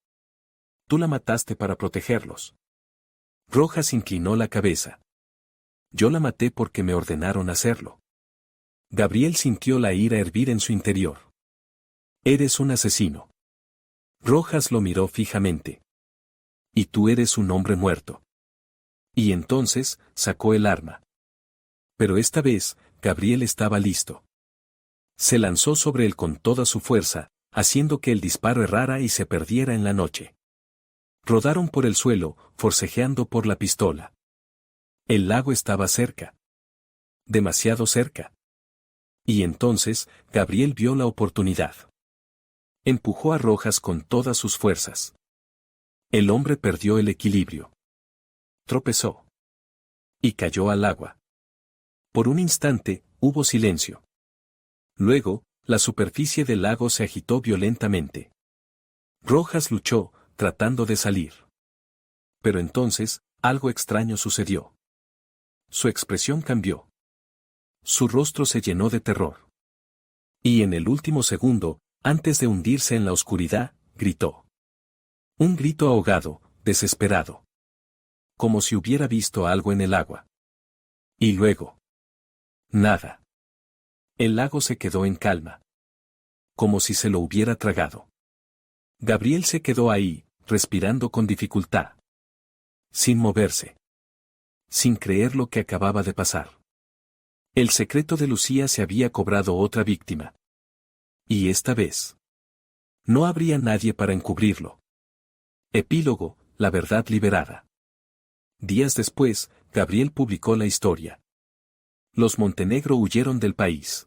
Tú la mataste para protegerlos. Rojas inclinó la cabeza. Yo la maté porque me ordenaron hacerlo. Gabriel sintió la ira hervir en su interior. Eres un asesino. Rojas lo miró fijamente. Y tú eres un hombre muerto. Y entonces, sacó el arma. Pero esta vez, Gabriel estaba listo. Se lanzó sobre él con toda su fuerza, haciendo que el disparo errara y se perdiera en la noche. Rodaron por el suelo, forcejeando por la pistola. El lago estaba cerca. Demasiado cerca. Y entonces, Gabriel vio la oportunidad. Empujó a Rojas con todas sus fuerzas. El hombre perdió el equilibrio. Tropezó. Y cayó al agua. Por un instante, hubo silencio. Luego, la superficie del lago se agitó violentamente. Rojas luchó, tratando de salir. Pero entonces, algo extraño sucedió. Su expresión cambió. Su rostro se llenó de terror. Y en el último segundo, antes de hundirse en la oscuridad, gritó. Un grito ahogado, desesperado. Como si hubiera visto algo en el agua. Y luego. Nada. El lago se quedó en calma. Como si se lo hubiera tragado. Gabriel se quedó ahí, respirando con dificultad. Sin moverse. Sin creer lo que acababa de pasar. El secreto de Lucía se había cobrado otra víctima. Y esta vez. No habría nadie para encubrirlo. Epílogo, la verdad liberada. Días después, Gabriel publicó la historia. Los Montenegro huyeron del país.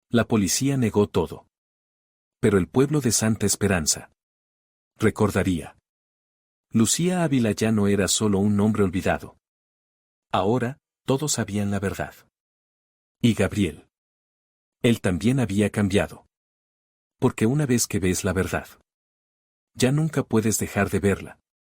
La policía negó todo. Pero el pueblo de Santa Esperanza recordaría. Lucía Ávila ya no era solo un nombre olvidado. Ahora, todos sabían la verdad. Y Gabriel. Él también había cambiado. Porque una vez que ves la verdad, ya nunca puedes dejar de verla.